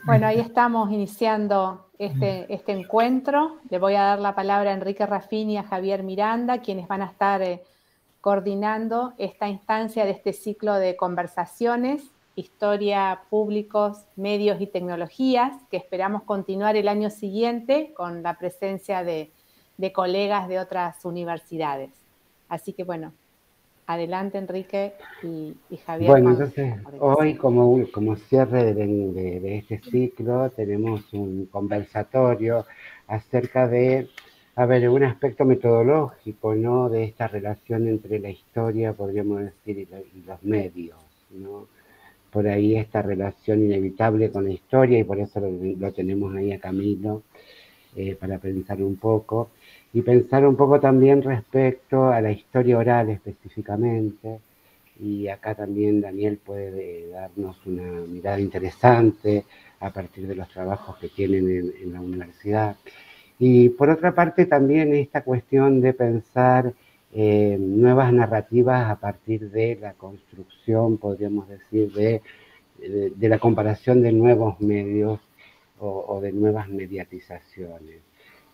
Bueno, ahí estamos iniciando este encuentro. Le voy a dar la palabra a Enrique Raffini y a Javier Miranda, quienes van a estar coordinando esta instancia de este ciclo de conversaciones, historia, públicos, medios y tecnologías, que esperamos continuar el año siguiente con la presencia de colegas de otras universidades. Así que bueno, adelante Enrique y Javier Bueno, con entonces la hoy orientación. como cierre de este ciclo tenemos un conversatorio acerca de, a ver, un aspecto metodológico, ¿no? De esta relación entre la historia, podríamos decir, y los medios, ¿no? Por ahí esta relación inevitable con la historia y por eso lo tenemos ahí a Camilo para pensar un poco y pensar un poco también respecto a la historia oral específicamente. Y acá también Daniel puede darnos una mirada interesante a partir de los trabajos que tienen en la universidad. Y por otra parte también esta cuestión de pensar nuevas narrativas a partir de la construcción, podríamos decir, de la comparación de nuevos medios o de nuevas mediatizaciones.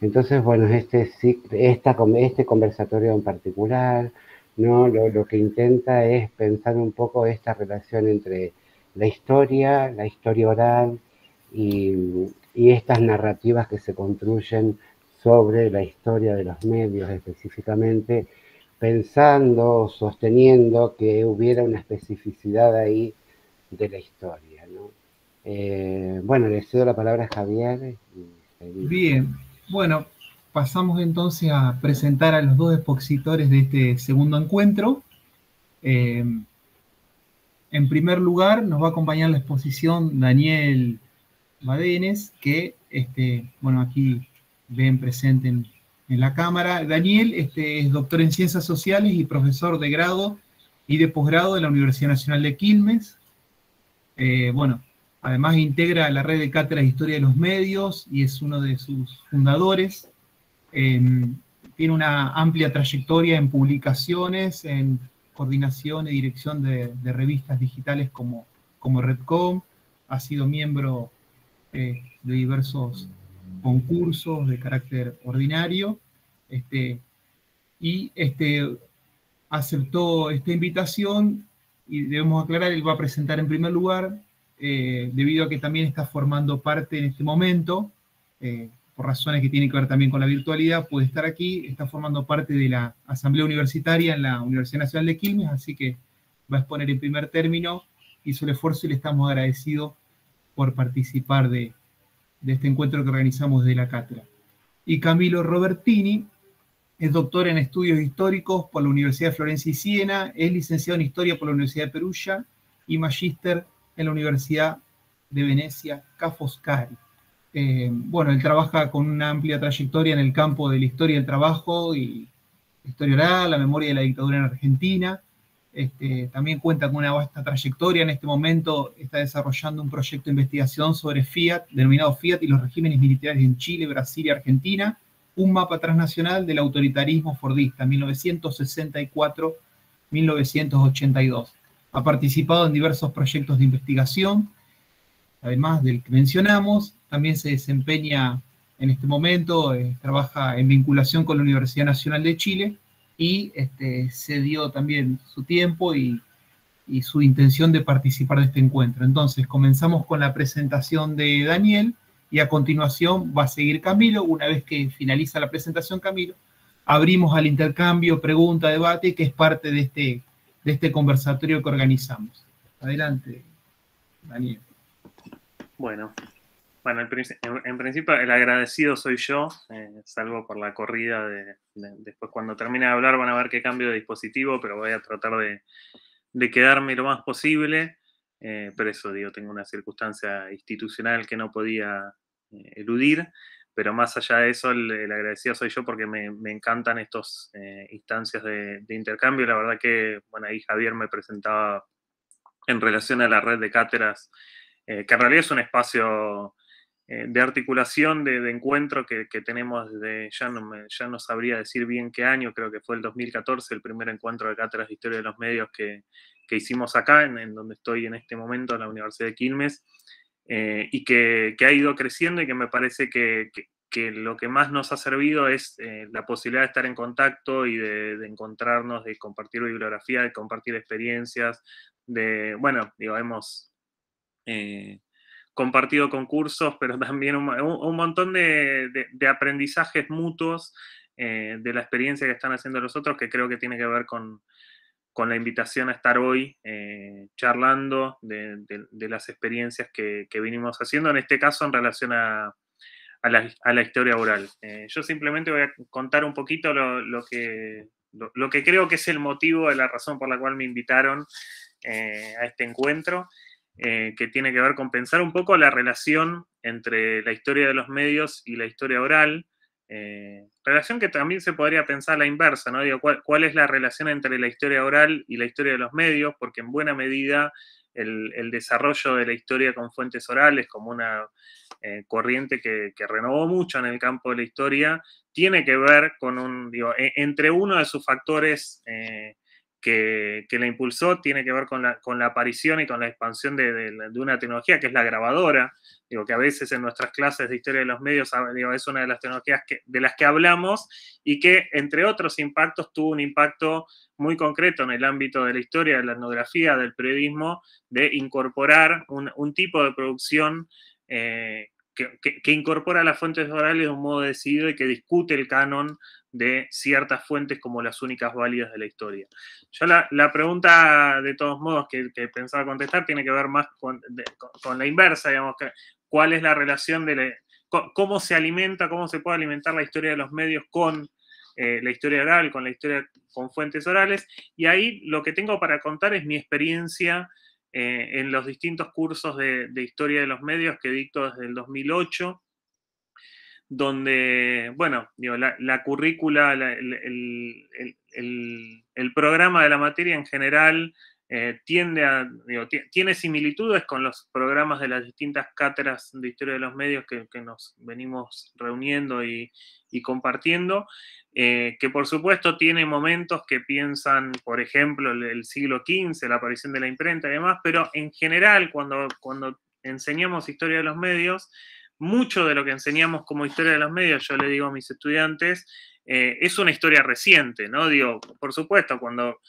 Entonces, bueno, este conversatorio en particular, ¿no? Lo que intenta es pensar un poco esta relación entre la historia oral y estas narrativas que se construyen sobre la historia de los medios específicamente, pensando, sosteniendo que hubiera una especificidad ahí de la historia, ¿no? Bueno, le cedo la palabra a Javier y seguimos. Bien, bueno, pasamos entonces a presentar a los dos expositores de este segundo encuentro. Eh, en primer lugar, nos va a acompañar la exposición Daniel Badenes, que, bueno, aquí ven presente en la cámara. Daniel es doctor en Ciencias Sociales y profesor de grado y de posgrado de la Universidad Nacional de Quilmes. Bueno, además integra la red de cátedras de Historia de los Medios y es uno de sus fundadores. Tiene una amplia trayectoria en publicaciones, en coordinación y dirección de revistas digitales como Redcom. Ha sido miembro de diversos concursos de carácter ordinario, y aceptó esta invitación y debemos aclarar, él va a presentar en primer lugar, debido a que también está formando parte en este momento, por razones que tienen que ver también con la virtualidad, puede estar aquí, está formando parte de la Asamblea Universitaria en la Universidad Nacional de Quilmes, así que va a exponer en primer término, hizo el esfuerzo y le estamos agradecidos por participar de este encuentro que organizamos de la cátedra. Y Camilo Robertini es doctor en estudios históricos por la Universidad de Florencia y Siena, es licenciado en historia por la Universidad de Perugia y magíster en la Universidad de Venecia, Ca' Foscari. Bueno, él trabaja con una amplia trayectoria en el campo de la historia del trabajo y historia oral, la memoria de la dictadura en Argentina. También cuenta con una vasta trayectoria. En este momento está desarrollando un proyecto de investigación sobre Fiat, denominado Fiat y los regímenes militares en Chile, Brasil y Argentina, un mapa transnacional del autoritarismo fordista, 1964-1982. Ha participado en diversos proyectos de investigación, además del que mencionamos. También se desempeña en este momento, trabaja en vinculación con la Universidad Nacional de Chile y se dio también su tiempo y su intención de participar de este encuentro. Entonces, comenzamos con la presentación de Daniel y a continuación va a seguir Camilo. Una vez que finaliza la presentación Camilo, abrimos al intercambio, pregunta, debate, que es parte de este conversatorio que organizamos. Adelante, Daniel. Bueno, en principio el agradecido soy yo, salvo por la corrida después cuando termine de hablar van a ver que cambio de dispositivo, pero voy a tratar de quedarme lo más posible, pero eso, digo, tengo una circunstancia institucional que no podía eludir, pero más allá de eso, el agradecido soy yo porque me encantan estas instancias de intercambio. La verdad que, bueno, ahí Javier me presentaba en relación a la red de cátedras, que en realidad es un espacio de articulación, de encuentro que tenemos desde, ya no sabría decir bien qué año, creo que fue el 2014, el primer encuentro de cátedras de historia de los medios que hicimos acá, en donde estoy en este momento, en la Universidad de Quilmes. y que ha ido creciendo y que me parece que lo que más nos ha servido es la posibilidad de estar en contacto y de encontrarnos, de compartir bibliografía, de compartir experiencias, bueno, digo, hemos compartido concursos, pero también un montón de aprendizajes mutuos de la experiencia que están haciendo los otros, que creo que tiene que ver con la invitación a estar hoy charlando de las experiencias que vinimos haciendo, en este caso en relación a la historia oral. Yo simplemente voy a contar un poquito lo que creo que es el motivo de la razón por la cual me invitaron a este encuentro, que tiene que ver con pensar un poco la relación entre la historia de los medios y la historia oral, relación que también se podría pensar a la inversa, ¿no? Digo, ¿cuál es la relación entre la historia oral y la historia de los medios? Porque en buena medida el desarrollo de la historia con fuentes orales como una corriente que renovó mucho en el campo de la historia, tiene que ver con entre uno de sus factores que la impulsó, tiene que ver con la aparición y con la expansión de una tecnología que es la grabadora. Digo, que a veces en nuestras clases de historia de los medios es una de las tecnologías de las que hablamos y que, entre otros impactos, tuvo un impacto muy concreto en el ámbito de la historia, de la etnografía, del periodismo, de incorporar un tipo de producción que incorpora las fuentes orales de un modo decidido y que discute el canon de ciertas fuentes como las únicas válidas de la historia. Yo la pregunta, de todos modos, que pensaba contestar, tiene que ver más con la inversa, digamos, cuál es la relación cómo se alimenta, cómo se puede alimentar la historia de los medios con la historia oral, con la historia con fuentes orales, y ahí lo que tengo para contar es mi experiencia en los distintos cursos de historia de los medios que dicto desde el 2008, donde, bueno, digo, la currícula, el programa de la materia en general tiene similitudes con los programas de las distintas cátedras de historia de los medios que nos venimos reuniendo y compartiendo, que por supuesto tiene momentos que piensan, por ejemplo, el siglo XV, la aparición de la imprenta y demás, pero en general cuando enseñamos historia de los medios, mucho de lo que enseñamos como historia de los medios, yo le digo a mis estudiantes, es una historia reciente, ¿no? Digo, por supuesto, cuando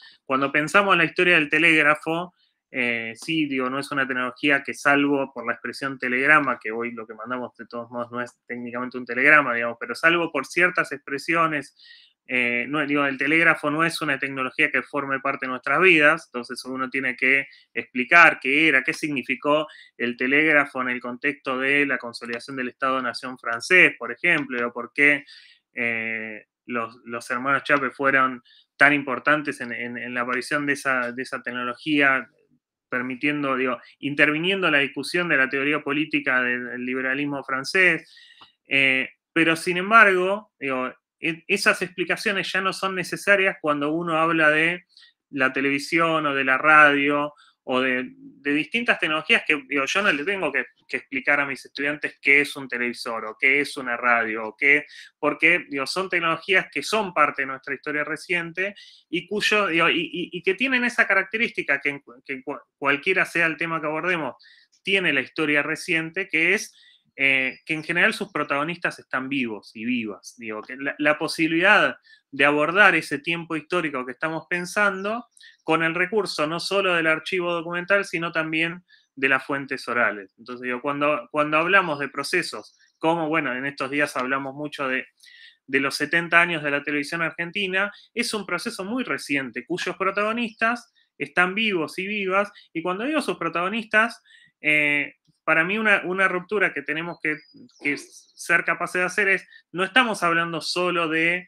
pensamos en la historia del telégrafo, sí, digo, no es una tecnología que, salvo por la expresión telegrama, que hoy lo que mandamos de todos modos no es técnicamente un telegrama, digamos, pero salvo por ciertas expresiones, el telégrafo no es una tecnología que forme parte de nuestras vidas, entonces uno tiene que explicar qué era, qué significó el telégrafo en el contexto de la consolidación del Estado-Nación francés, por ejemplo, o por qué los hermanos Chappe fueron tan importantes en la aparición de esa tecnología, permitiendo, interviniendo en la discusión de la teoría política del liberalismo francés, pero sin embargo, esas explicaciones ya no son necesarias cuando uno habla de la televisión o de la radio o de distintas tecnologías que yo no le tengo que explicar a mis estudiantes qué es un televisor o qué es una radio, porque son tecnologías que son parte de nuestra historia reciente y y que tienen esa característica que cualquiera sea el tema que abordemos, tiene la historia reciente, que es que en general sus protagonistas están vivos y vivas. Que la posibilidad de abordar ese tiempo histórico que estamos pensando con el recurso no solo del archivo documental, sino también de las fuentes orales. Entonces, cuando hablamos de procesos, como, bueno, en estos días hablamos mucho de los 70 años de la televisión argentina, es un proceso muy reciente, cuyos protagonistas están vivos y vivas, y cuando digo sus protagonistas, para mí una ruptura que tenemos que ser capaces de hacer es, no estamos hablando solo de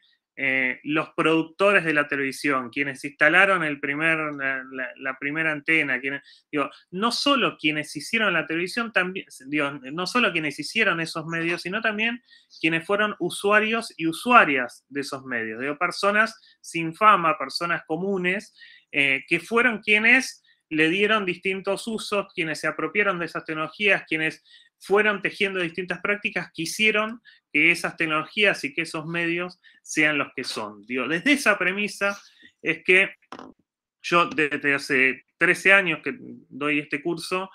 los productores de la televisión, quienes instalaron la primera antena, no solo quienes hicieron la televisión, también, no solo quienes hicieron esos medios, sino también quienes fueron usuarios y usuarias de esos medios, personas sin fama, personas comunes, que fueron quienes le dieron distintos usos, quienes se apropiaron de esas tecnologías, quienes fueron tejiendo distintas prácticas que hicieron que esas tecnologías y que esos medios sean los que son. Desde esa premisa es que yo desde hace 13 años que doy este curso,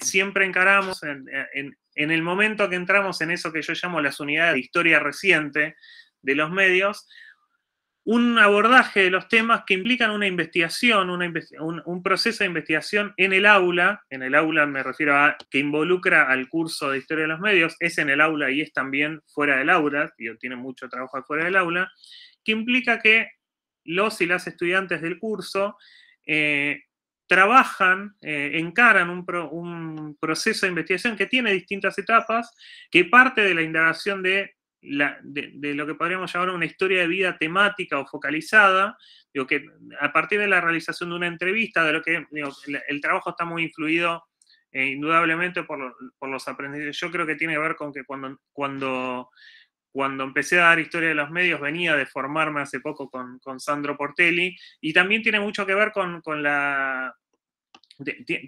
siempre encaramos, en el momento que entramos en eso que yo llamo las unidades de historia reciente de los medios, un abordaje de los temas que implican una investigación, un proceso de investigación en el aula me refiero a que involucra al curso de Historia de los Medios, es en el aula y es también fuera del aula, tiene mucho trabajo fuera del aula, que implica que los y las estudiantes del curso trabajan, encaran un proceso de investigación que tiene distintas etapas, que parte de la indagación de lo que podríamos llamar una historia de vida temática o focalizada, digo, que a partir de la realización de una entrevista, de lo que el trabajo está muy influido indudablemente por los aprendizajes. Yo creo que tiene que ver con que cuando empecé a dar historia de los medios venía de formarme hace poco con Sandro Portelli, y también tiene mucho que ver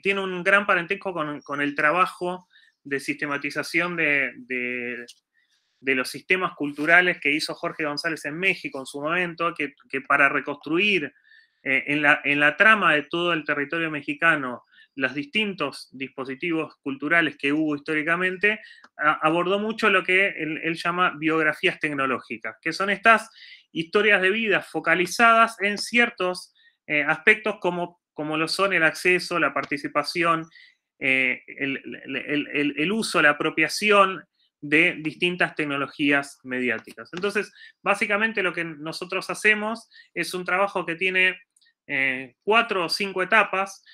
tiene un gran parentesco con el trabajo de sistematización de los sistemas culturales que hizo Jorge González en México en su momento, que para reconstruir en la trama de todo el territorio mexicano los distintos dispositivos culturales que hubo históricamente, abordó mucho lo que él llama biografías tecnológicas, que son estas historias de vida focalizadas en ciertos aspectos como lo son el acceso, la participación, el uso, la apropiación de distintas tecnologías mediáticas. Entonces, básicamente lo que nosotros hacemos es un trabajo que tiene 4 o 5 etapas,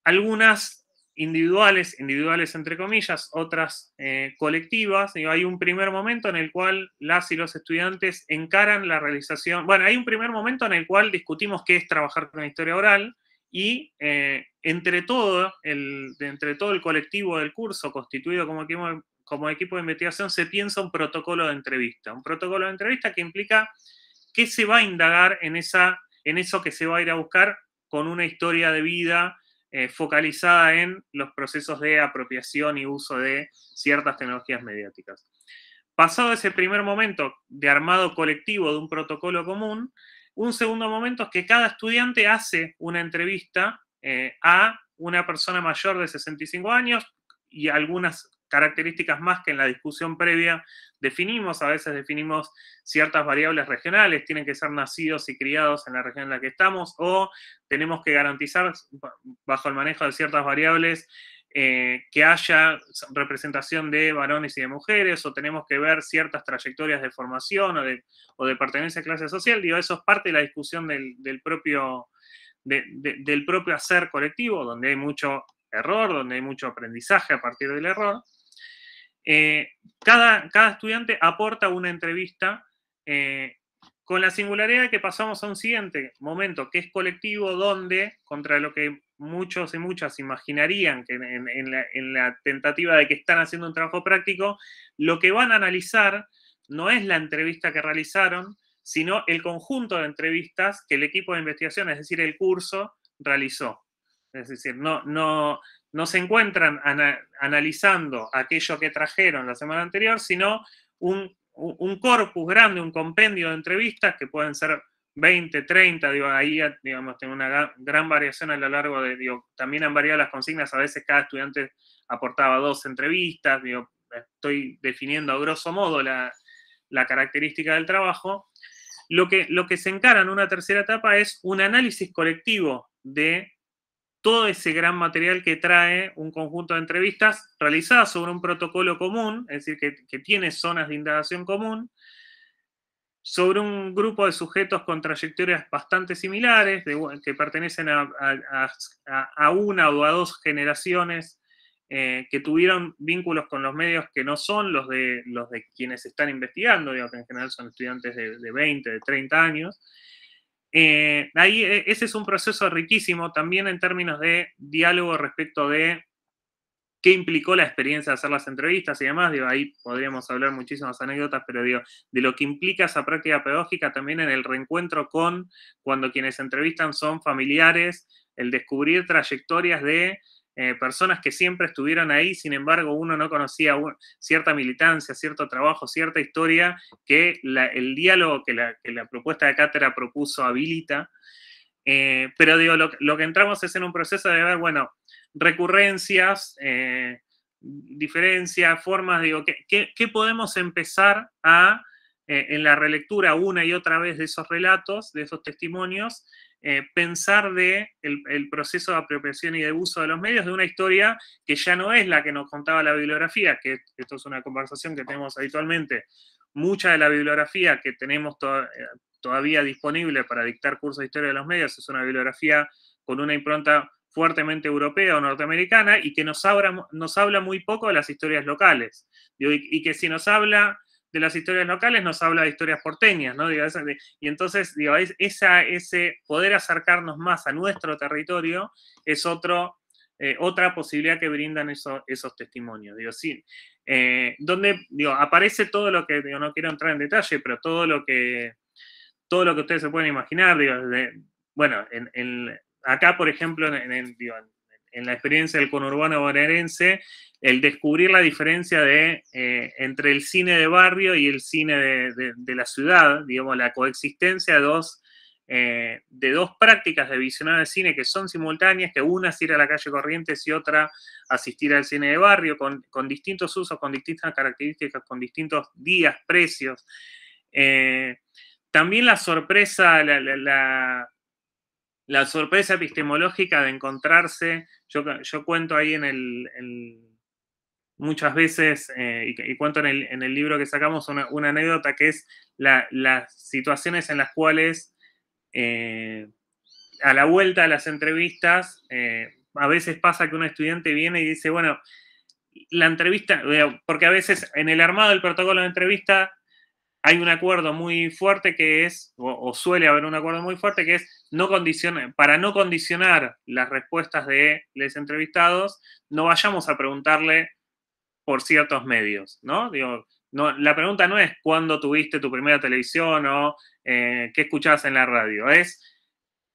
algunas individuales entre comillas, otras colectivas. Hay un primer momento en el cual las y los estudiantes encaran la realización. Bueno, hay un primer momento en el cual discutimos qué es trabajar con la historia oral, y entre todo el colectivo del curso, constituido como equipo de investigación, se piensa un protocolo de entrevista. Un protocolo de entrevista que implica qué se va a indagar en eso que se va a ir a buscar con una historia de vida focalizada en los procesos de apropiación y uso de ciertas tecnologías mediáticas. Pasado ese primer momento de armado colectivo de un protocolo común, un segundo momento es que cada estudiante hace una entrevista a una persona mayor de 65 años y algunas características más que en la discusión previa definimos. A veces definimos ciertas variables regionales, tienen que ser nacidos y criados en la región en la que estamos, o tenemos que garantizar, bajo el manejo de ciertas variables, que haya representación de varones y de mujeres, o tenemos que ver ciertas trayectorias de formación o de pertenencia a clase social. Digo, eso es parte de la discusión del propio hacer colectivo, donde hay mucho error, donde hay mucho aprendizaje a partir del error. Cada estudiante aporta una entrevista con la singularidad de que pasamos a un siguiente momento, que es colectivo, donde, contra lo que muchos y muchas imaginarían que en la tentativa de que están haciendo un trabajo práctico, lo que van a analizar no es la entrevista que realizaron, sino el conjunto de entrevistas que el equipo de investigación, es decir, el curso, realizó. Es decir, no se encuentran analizando aquello que trajeron la semana anterior, sino un corpus grande, un compendio de entrevistas que pueden ser 20, 30, ahí digamos, tiene una gran variación a lo largo también han variado las consignas, a veces cada estudiante aportaba 2 entrevistas, estoy definiendo a grosso modo la característica del trabajo. Lo que se encara en una tercera etapa es un análisis colectivo de todo ese gran material que trae un conjunto de entrevistas realizadas sobre un protocolo común, es decir, que tiene zonas de indagación común, sobre un grupo de sujetos con trayectorias bastante similares, que pertenecen a una o a 2 generaciones que tuvieron vínculos con los medios que no son los de quienes están investigando, que en general son estudiantes de 20, de 30 años. Ahí ese es un proceso riquísimo también en términos de diálogo respecto de qué implicó la experiencia de hacer las entrevistas y demás. Ahí podríamos hablar muchísimas anécdotas, pero de lo que implica esa práctica pedagógica también en el reencuentro con cuando quienes entrevistan son familiares, el descubrir trayectorias de personas que siempre estuvieron ahí, sin embargo uno no conocía cierta militancia, cierto trabajo, cierta historia que el diálogo que la propuesta de cátedra propuso habilita. Pero lo que entramos es en un proceso de ver, bueno, recurrencias, diferencias, formas, digo, ¿qué podemos empezar a, en la relectura una y otra vez de esos relatos, de esos testimonios, pensar de el proceso de apropiación y de uso de los medios de una historia que ya no es la que nos contaba la bibliografía, que esto es una conversación que tenemos habitualmente. Mucha de la bibliografía que tenemos todavía disponible para dictar cursos de historia de los medios es una bibliografía con una impronta fuertemente europea o norteamericana y que nos habla muy poco de las historias locales. Y que si nos habla de las historias locales, nos habla de historias porteñas, ¿no? Y entonces, ese poder acercarnos más a nuestro territorio es otra posibilidad que brindan esos testimonios. Donde aparece todo lo que, no quiero entrar en detalle, pero todo lo que ustedes se pueden imaginar, acá, por ejemplo, en la experiencia del conurbano bonaerense, el descubrir la diferencia entre el cine de barrio y el cine de la ciudad, digamos, la coexistencia de dos prácticas de visionado de cine que son simultáneas, que una es ir a la calle Corrientes y otra asistir al cine de barrio, con distintos usos, con distintas características, con distintos días, precios. También la sorpresa, la sorpresa epistemológica de encontrarse, yo cuento ahí muchas veces, y cuento en el libro que sacamos una anécdota que es las situaciones en las cuales a la vuelta de las entrevistas, a veces pasa que un estudiante viene y dice, bueno, la entrevista, porque a veces en el armado del protocolo de entrevista hay un acuerdo muy fuerte que es, o suele haber un acuerdo muy fuerte que es, para no condicionar las respuestas de los entrevistados, no vayamos a preguntarle por ciertos medios, ¿no? La pregunta no es cuándo tuviste tu primera televisión o qué escuchabas en la radio, es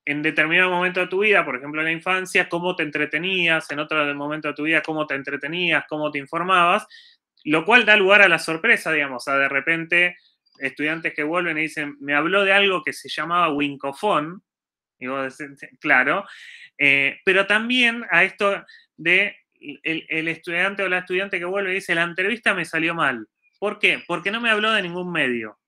en determinado momento de tu vida, por ejemplo en la infancia, cómo te entretenías, en otro momento de tu vida, cómo te entretenías, cómo te informabas, lo cual da lugar a la sorpresa, digamos, de repente estudiantes que vuelven y dicen, me habló de algo que se llamaba Winkofón, y vos decís, claro, pero también a esto de el estudiante o la estudiante que vuelve y dice, la entrevista me salió mal. ¿Por qué? Porque no me habló de ningún medio.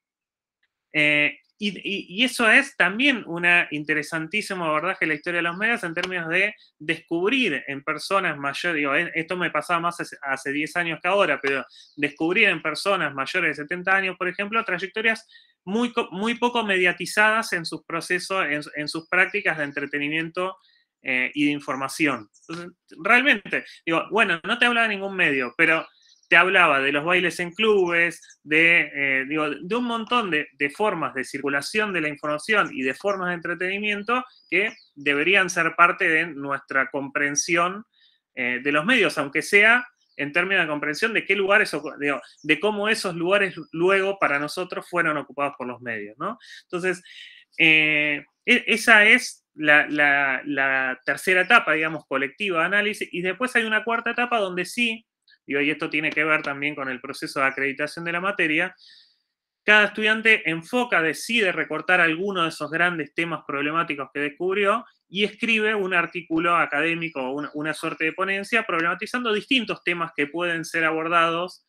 Y eso es también una interesantísimo abordaje de la historia de los medios en términos de descubrir en personas mayores, esto me pasaba más hace 10 años que ahora, pero descubrir en personas mayores de 70 años, por ejemplo, trayectorias muy poco mediatizadas en sus procesos, en sus prácticas de entretenimiento y de información. Entonces, realmente, bueno, no te hablaba de ningún medio, pero te hablaba de los bailes en clubes, de un montón de formas de circulación de la información y de formas de entretenimiento que deberían ser parte de nuestra comprensión de los medios, aunque sea en términos de comprensión de qué lugares, de cómo esos lugares luego para nosotros fueron ocupados por los medios, ¿no? Entonces, esa es la tercera etapa, digamos, colectiva de análisis, y después hay una cuarta etapa donde sí, y esto tiene que ver también con el proceso de acreditación de la materia, cada estudiante decide recortar alguno de esos grandes temas problemáticos que descubrió y escribe un artículo académico o una suerte de ponencia problematizando distintos temas que pueden ser abordados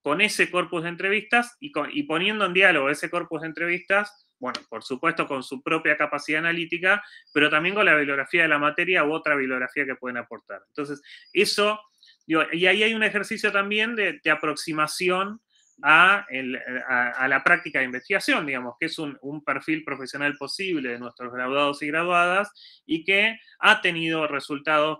con ese corpus de entrevistas y poniendo en diálogo ese corpus de entrevistas, bueno, por supuesto con su propia capacidad analítica, pero también con la bibliografía de la materia u otra bibliografía que pueden aportar. Entonces, eso... y ahí hay un ejercicio también de aproximación a la práctica de investigación, digamos, que es un perfil profesional posible de nuestros graduados y graduadas y que ha tenido resultados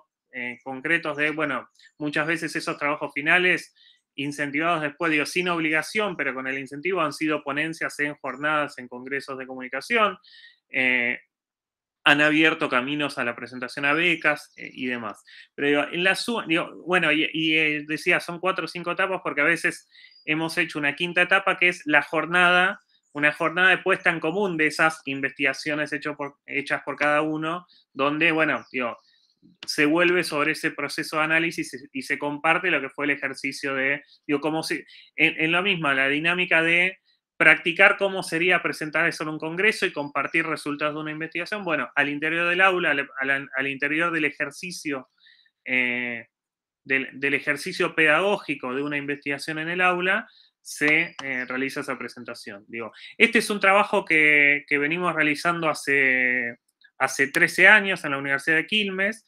concretos bueno, muchas veces esos trabajos finales incentivados después, sin obligación, pero con el incentivo han sido ponencias en jornadas, en congresos de comunicación, han abierto caminos a la presentación a becas y demás. Pero bueno, decía, son 4 o 5 etapas porque a veces hemos hecho una quinta etapa que es una jornada de puesta en común de esas investigaciones hechas por cada uno, donde, bueno, se vuelve sobre ese proceso de análisis y se comparte lo que fue el ejercicio de, como si, en lo mismo, la dinámica de practicar cómo sería presentar eso en un congreso y compartir resultados de una investigación, bueno, al interior del aula, al interior del ejercicio del ejercicio pedagógico de una investigación en el aula, se realiza esa presentación. Digo, este es un trabajo que venimos realizando hace 13 años en la Universidad de Quilmes,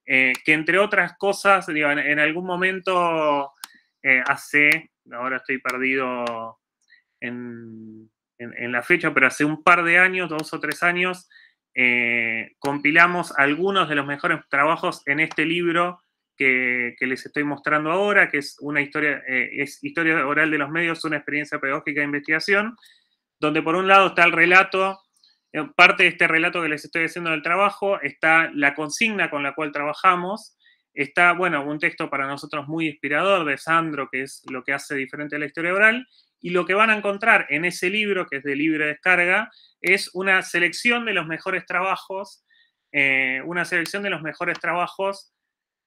que entre otras cosas, digo, en algún momento ahora estoy perdido en la fecha, pero hace un par de años, 2 o 3 años, compilamos algunos de los mejores trabajos en este libro que les estoy mostrando ahora, que es una historia, es Historia Oral de los Medios, una experiencia pedagógica de investigación, donde por un lado está el relato, parte de este relato que les estoy haciendo del trabajo, está la consigna con la cual trabajamos, está, bueno, un texto para nosotros muy inspirador de Sandro, que es lo que hace diferente a la historia oral, y lo que van a encontrar en ese libro, que es de libre descarga, es una selección de los mejores trabajos,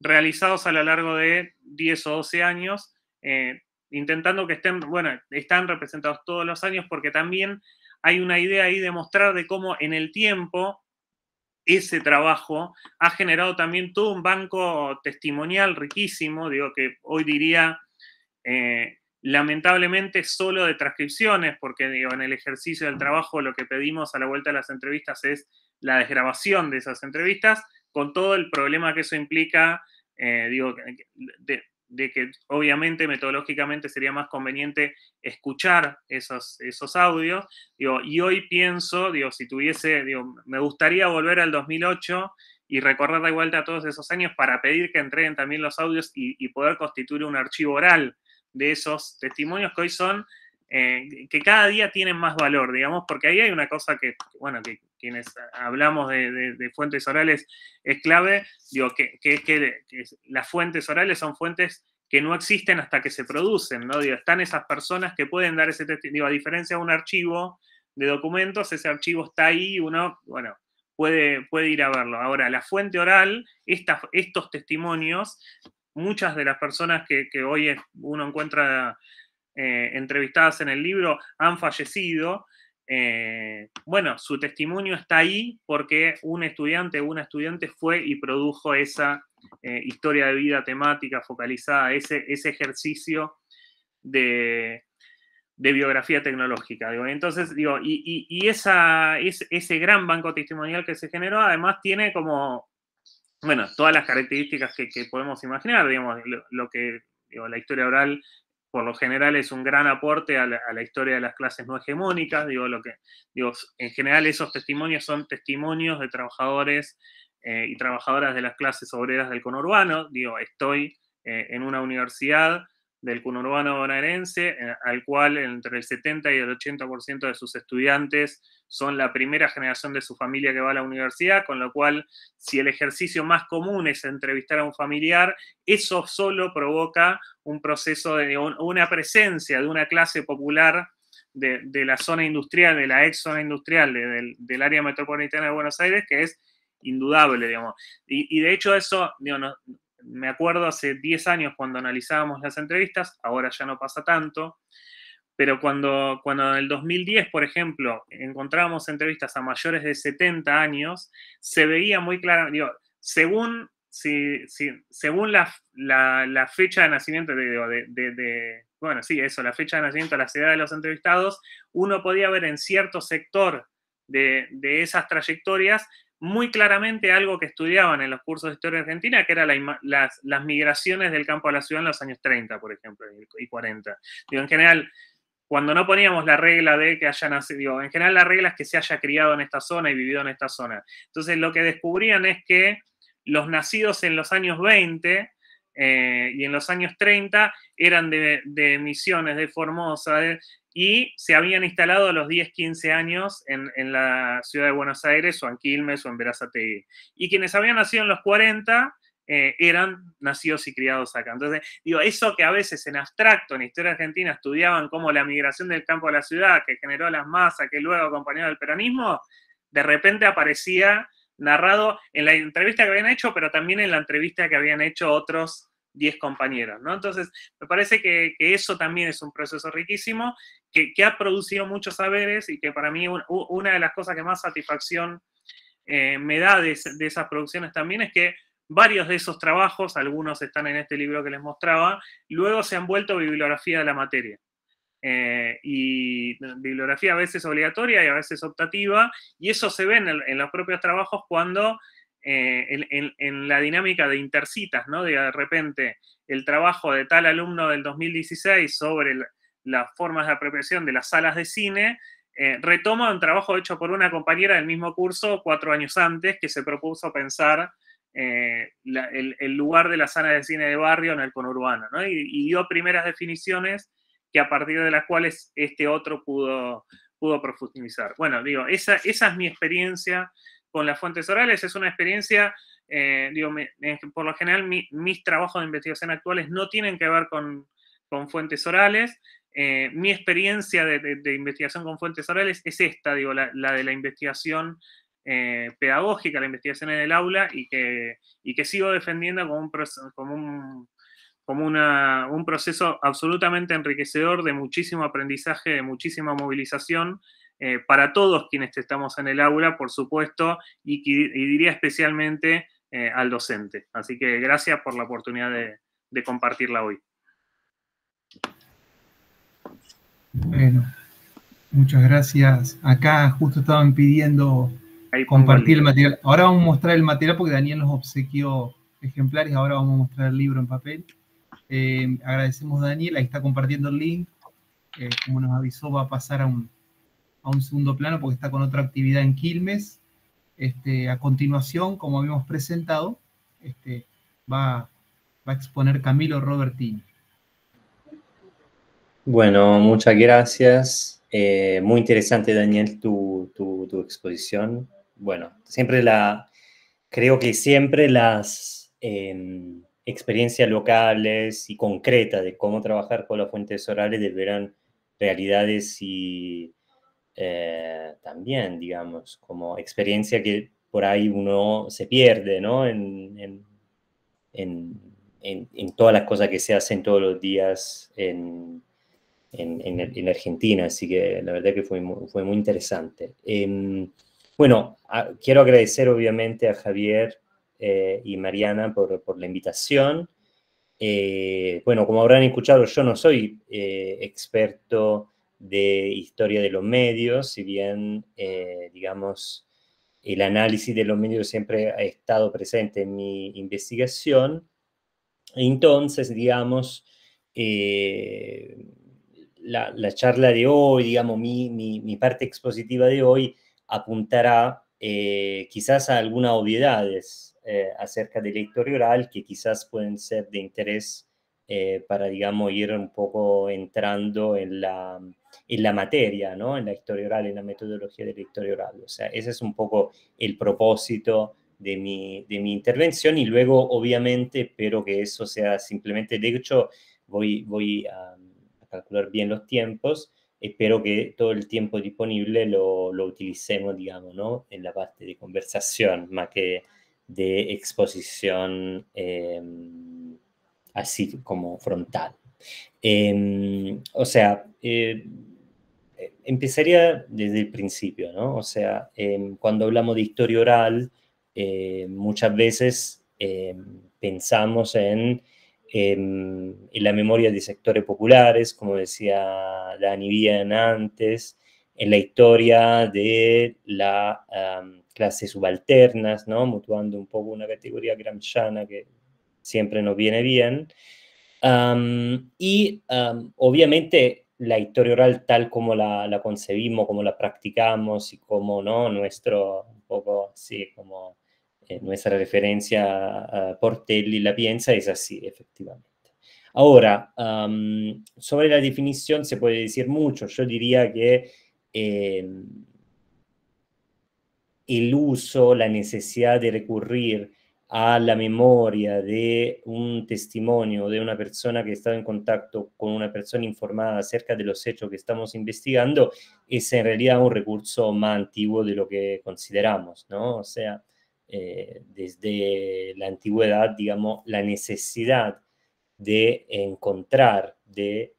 realizados a lo largo de 10 o 12 años, intentando que estén, bueno, están representados todos los años, porque también hay una idea ahí de mostrar de cómo en el tiempo ese trabajo ha generado también todo un banco testimonial riquísimo, digo que hoy diría lamentablemente solo de transcripciones, porque digo, en el ejercicio del trabajo lo que pedimos a la vuelta de las entrevistas es la desgrabación de esas entrevistas, con todo el problema que eso implica, digo, de que obviamente metodológicamente sería más conveniente escuchar esos audios, digo, y hoy pienso, digo, si tuviese, digo, me gustaría volver al 2008 y recorrer de vuelta todos esos años para pedir que entreguen también los audios y poder constituir un archivo oral de esos testimonios que hoy son, que cada día tienen más valor, digamos, porque ahí hay una cosa que bueno, que quienes hablamos de fuentes orales es clave, digo, que las fuentes orales son fuentes que no existen hasta que se producen, ¿no? Digo, están esas personas que pueden dar ese testimonio, a diferencia de un archivo de documentos, ese archivo está ahí y uno, bueno, puede ir a verlo. Ahora, la fuente oral, estos testimonios, muchas de las personas que hoy uno encuentra entrevistadas en el libro han fallecido. Bueno, su testimonio está ahí porque un estudiante o una estudiante fue y produjo esa historia de vida temática focalizada, ese ejercicio de biografía tecnológica. Digo. Entonces, digo, ese gran banco testimonial que se generó, además tiene como, bueno, todas las características que podemos imaginar, digamos, lo que, digo, la historia oral por lo general es un gran aporte a la historia de las clases no hegemónicas, digo, en general esos testimonios son testimonios de trabajadores y trabajadoras de las clases obreras del conurbano, digo, estoy en una universidad del conurbano bonaerense, al cual entre el 70 y el 80% de sus estudiantes son la primera generación de su familia que va a la universidad, con lo cual, si el ejercicio más común es entrevistar a un familiar, eso solo provoca un proceso de una presencia de una clase popular de la zona industrial, de la ex zona industrial del área metropolitana de Buenos Aires, que es indudable, digamos. Y de hecho eso, digo, me acuerdo hace 10 años cuando analizábamos las entrevistas, ahora ya no pasa tanto, pero cuando en el 2010, por ejemplo, encontrábamos entrevistas a mayores de 70 años, se veía muy claro, digo, según la fecha de nacimiento, bueno, sí, eso, la fecha de nacimiento, la edad de los entrevistados, uno podía ver en cierto sector de esas trayectorias muy claramente algo que estudiaban en los cursos de historia argentina, que eran las migraciones del campo a la ciudad en los años 30, por ejemplo, y 40. Digo, en general, cuando no poníamos la regla de que haya nacido, en general la regla es que se haya criado en esta zona y vivido en esta zona. Entonces, lo que descubrían es que los nacidos en los años 20 y en los años 30 eran de Misiones, de Formosa, y se habían instalado a los 10, 15 años en la ciudad de Buenos Aires o en Quilmes o en Berazategui. Y quienes habían nacido en los 40 eran nacidos y criados acá. Entonces, digo, eso que a veces en abstracto, en historia argentina, estudiaban como la migración del campo a la ciudad, que generó las masas, que luego acompañó al peronismo, de repente aparecía narrado en la entrevista que habían hecho, pero también en la entrevista que habían hecho otros 10 compañeros, ¿no? Entonces, me parece que eso también es un proceso riquísimo, que ha producido muchos saberes y que para mí una de las cosas que más satisfacción me da de esas producciones también es que varios de esos trabajos, algunos están en este libro que les mostraba, luego se han vuelto bibliografía de la materia. Y bibliografía a veces obligatoria y a veces optativa, y eso se ve en los propios trabajos cuando en la dinámica de intercitas, ¿no? De repente el trabajo de tal alumno del 2016 sobre las formas de apropiación de las salas de cine, retoma un trabajo hecho por una compañera del mismo curso 4 años antes, que se propuso pensar el lugar de las salas de cine de barrio en el conurbano, ¿no? Y dio primeras definiciones que a partir de las cuales este otro pudo profundizar. Bueno, digo, esa es mi experiencia con las fuentes orales. Es una experiencia, digo, por lo general mis trabajos de investigación actuales no tienen que ver con fuentes orales. Mi experiencia de investigación con fuentes orales es esta, digo, la de la investigación pedagógica, la investigación en el aula, y que sigo defendiendo como un proceso absolutamente enriquecedor, de muchísimo aprendizaje, de muchísima movilización para todos quienes estamos en el aula, por supuesto, y diría especialmente al docente. Así que gracias por la oportunidad de compartirla hoy. Bueno, muchas gracias. Acá justo estaban pidiendo compartir el material. Ahora vamos a mostrar el material porque Daniel nos obsequió ejemplares. Ahora vamos a mostrar el libro en papel. Agradecemos a Daniel, ahí está compartiendo el link. Como nos avisó, va a pasar a un segundo plano porque está con otra actividad en Quilmes. A continuación, como habíamos presentado, va a exponer Camilo Robertini. Bueno, muchas gracias. Muy interesante, Daniel, tu exposición. Bueno, creo que siempre las experiencias locales y concretas de cómo trabajar con las fuentes orales deberán realidades y también, digamos, como experiencia que por ahí uno se pierde, ¿no? En todas las cosas que se hacen todos los días en Argentina, así que la verdad que fue muy interesante. Bueno, quiero agradecer obviamente a Javier y Mariana por la invitación. Bueno, como habrán escuchado, yo no soy experto de historia de los medios, si bien, digamos, el análisis de los medios siempre ha estado presente en mi investigación. Entonces, digamos, la charla de hoy, digamos, mi parte expositiva de hoy apuntará quizás a algunas obviedades acerca de la historia oral que quizás pueden ser de interés para, digamos, ir un poco entrando en la materia, ¿no? En la historia oral, en la metodología de la historia oral. O sea, ese es un poco el propósito de mi intervención, y luego, obviamente, espero que eso sea simplemente, de hecho, voy a calcular bien los tiempos. Espero que todo el tiempo disponible lo utilicemos, digamos, ¿no? En la parte de conversación, más que de exposición así como frontal. O sea, empezaría desde el principio, ¿no? O sea, cuando hablamos de historia oral, muchas veces pensamos en la memoria de sectores populares, como decía Dani bien antes, en la historia de las clases subalternas, ¿no? Mutuando un poco una categoría gramsciana que siempre nos viene bien. Obviamente la historia oral tal como la concebimos, como la practicamos y como, ¿no? Nuestro, un poco así, como nuestra referencia a Portelli la piensa, es así, efectivamente. Ahora, sobre la definición se puede decir mucho. Yo diría que el uso, la necesidad de recurrir a la memoria de un testimonio de una persona que estaba en contacto con una persona informada acerca de los hechos que estamos investigando es en realidad un recurso más antiguo de lo que consideramos, ¿no? O sea, desde la antigüedad, digamos, la necesidad de encontrar, de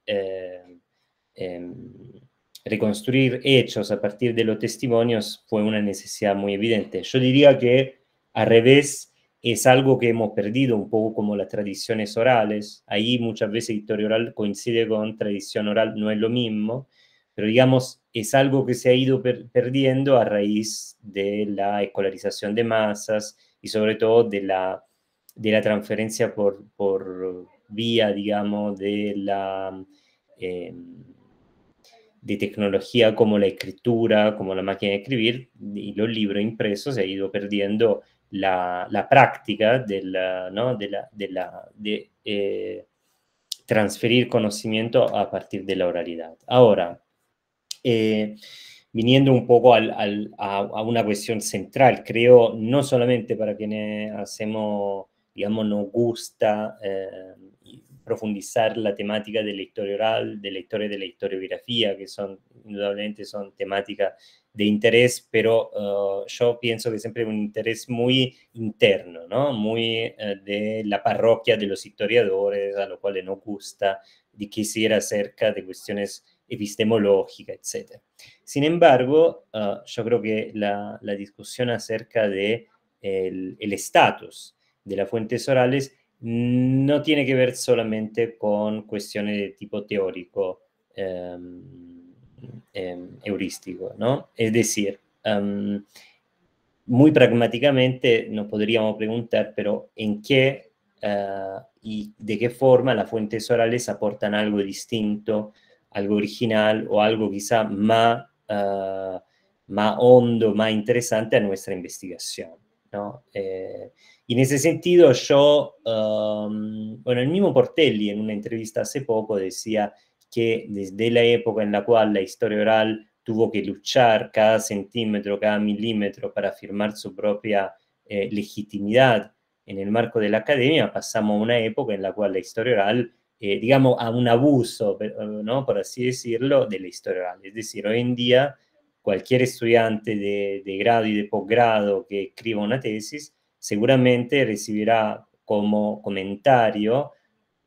reconstruir hechos a partir de los testimonios fue una necesidad muy evidente. Yo diría que al revés, es algo que hemos perdido un poco como las tradiciones orales. Ahí muchas veces historia oral coincide con tradición oral, no es lo mismo, pero digamos, es algo que se ha ido perdiendo a raíz de la escolarización de masas y sobre todo de la transferencia por vía, digamos, de tecnología como la escritura, como la máquina de escribir y los libros impresos. Se ha ido perdiendo la práctica de transferir conocimiento a partir de la oralidad. Ahora, viniendo un poco a una cuestión central, creo, no solamente para quienes hacemos, digamos, nos gusta profundizar la temática de la historia oral, de la historiografía, que indudablemente son temáticas de interés, pero yo pienso que siempre es un interés muy interno, ¿no? Muy de la parroquia de los historiadores, a los cuales nos gusta quisiera acerca de cuestiones epistemológicas, etc. Sin embargo, yo creo que la discusión acerca de el estatus de las fuentes orales no tiene que ver solamente con cuestiones de tipo teórico, heurístico, ¿no? Es decir, muy pragmáticamente nos podríamos preguntar, pero ¿en qué y de qué forma las fuentes orales aportan algo distinto, algo original o algo quizá más hondo, más interesante a nuestra investigación, ¿no? Y en ese sentido yo, bueno, el mismo Portelli en una entrevista hace poco decía que desde la época en la cual la historia oral tuvo que luchar cada centímetro, cada milímetro para afirmar su propia legitimidad en el marco de la academia, pasamos a una época en la cual la historia oral, digamos, a un abuso, ¿no? Por así decirlo, de la historia oral. Es decir, hoy en día cualquier estudiante de grado y de posgrado que escriba una tesis seguramente recibirá como comentario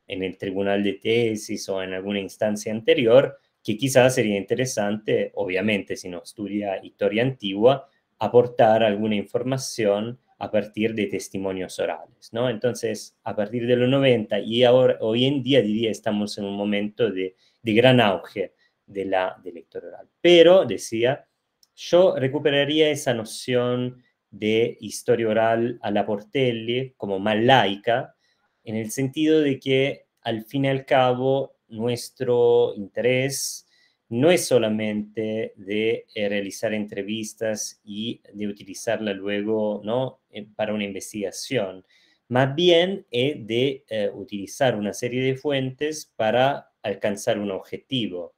en el tribunal de tesis o en alguna instancia anterior que quizás sería interesante, obviamente si no estudia historia antigua, aportar alguna información a partir de testimonios orales, ¿no? Entonces, a partir de los 90 y ahora, hoy en día diría estamos en un momento de gran auge de la historia oral. Pero, decía, yo recuperaría esa noción de historia oral a la Portelli como más laica, en el sentido de que al fin y al cabo nuestro interés no es solamente de realizar entrevistas y de utilizarla luego, ¿no? Para una investigación, más bien es de utilizar una serie de fuentes para alcanzar un objetivo.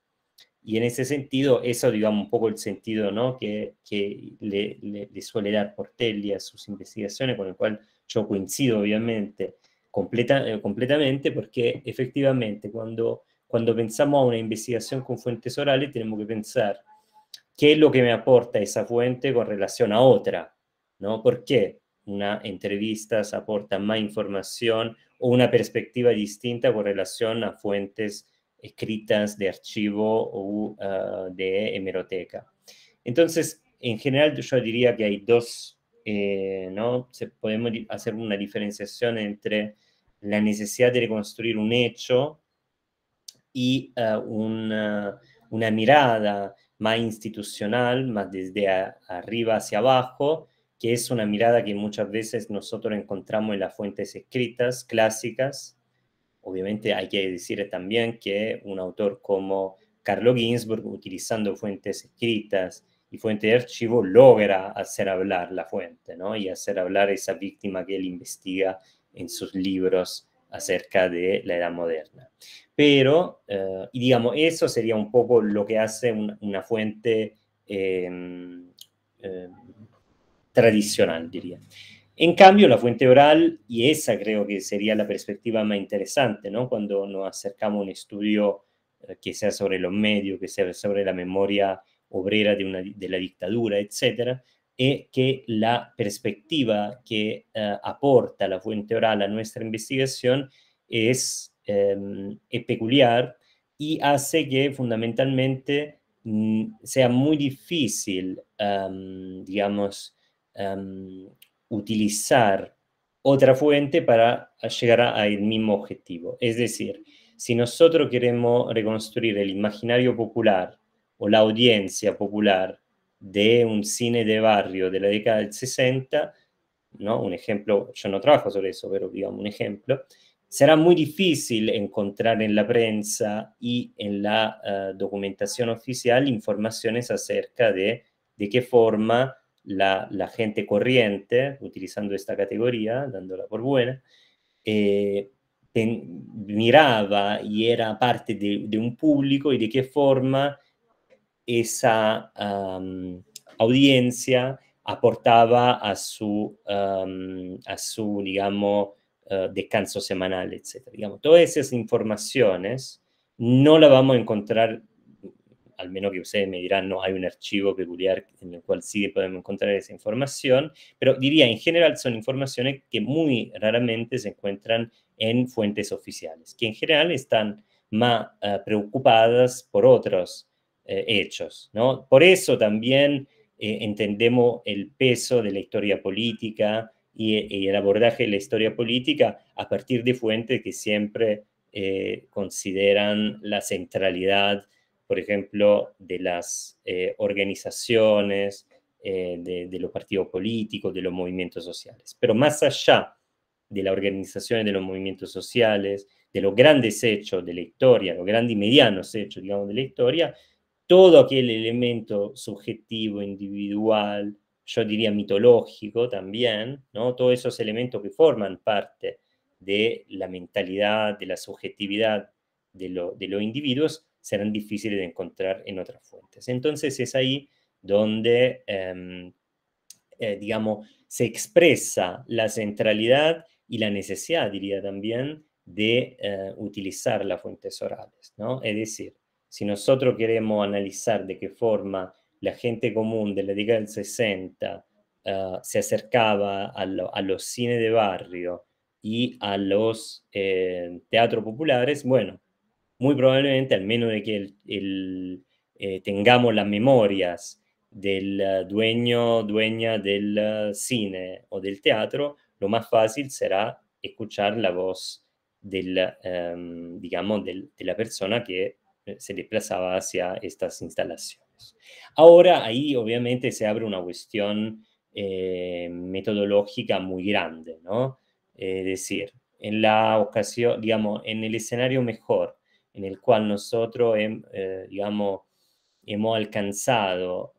Y en ese sentido, eso, digamos, un poco el sentido, ¿no? que le suele dar Portelli a sus investigaciones, con el cual yo coincido, obviamente, completamente, porque efectivamente cuando pensamos a una investigación con fuentes orales, tenemos que pensar qué es lo que me aporta esa fuente con relación a otra, ¿no? ¿Por qué una entrevista aporta más información o una perspectiva distinta con relación a fuentes escritas de archivo o de hemeroteca? Entonces, en general, yo diría que hay dos, ¿no? Podemos hacer una diferenciación entre la necesidad de reconstruir un hecho y una mirada más institucional, más desde arriba hacia abajo, que es una mirada que muchas veces nosotros encontramos en las fuentes escritas clásicas. Obviamente hay que decir también que un autor como Carlo Ginzburg, utilizando fuentes escritas y fuentes de archivo, logra hacer hablar la fuente, ¿no? Y hacer hablar esa víctima que él investiga en sus libros acerca de la Edad Moderna. Pero, y digamos, eso sería un poco lo que hace una fuente tradicional, diría. En cambio, la fuente oral, y esa creo que sería la perspectiva más interesante, ¿no? Cuando nos acercamos a un estudio que sea sobre los medios, que sea sobre la memoria obrera de la dictadura, etcétera, es que la perspectiva que aporta la fuente oral a nuestra investigación es peculiar y hace que fundamentalmente sea muy difícil, digamos, utilizar otra fuente para llegar al mismo objetivo. Es decir, si nosotros queremos reconstruir el imaginario popular o la audiencia popular de un cine de barrio de la década del 60, ¿no? Un ejemplo, yo no trabajo sobre eso, pero digamos un ejemplo, será muy difícil encontrar en la prensa y en la documentación oficial informaciones acerca de qué forma la gente corriente, utilizando esta categoría, dándola por buena, miraba y era parte de un público y de qué forma esa audiencia aportaba a su digamos, descanso semanal, etc. Digamos, todas esas informaciones no las vamos a encontrar, al menos que ustedes me dirán, no, hay un archivo peculiar en el cual sí podemos encontrar esa información, pero diría, en general son informaciones que muy raramente se encuentran en fuentes oficiales, que en general están más preocupadas por otros hechos, ¿no? Por eso también entendemos el peso de la historia política y el abordaje de la historia política a partir de fuentes que siempre consideran la centralidad, por ejemplo, de las organizaciones, de los partidos políticos, de los movimientos sociales. Pero más allá de las organizaciones de los movimientos sociales, de los grandes hechos de la historia, los grandes y medianos hechos, digamos, de la historia, todo aquel elemento subjetivo, individual, yo diría mitológico también, ¿no? Todos esos elementos que forman parte de la mentalidad, de la subjetividad de los individuos, serán difíciles de encontrar en otras fuentes. Entonces es ahí donde, digamos, se expresa la centralidad y la necesidad, diría también, de utilizar las fuentes orales, ¿no? Es decir, si nosotros queremos analizar de qué forma la gente común de la década del 60 se acercaba a los cines de barrio y a los teatros populares, bueno, muy probablemente, al menos de que tengamos las memorias del dueña del cine o del teatro, lo más fácil será escuchar la voz digamos, de la persona que se desplazaba hacia estas instalaciones. Ahora, ahí obviamente se abre una cuestión metodológica muy grande, ¿no? Es decir, en la ocasión, digamos, en el escenario mejor, en el cual nosotros, digamos, hemos alcanzado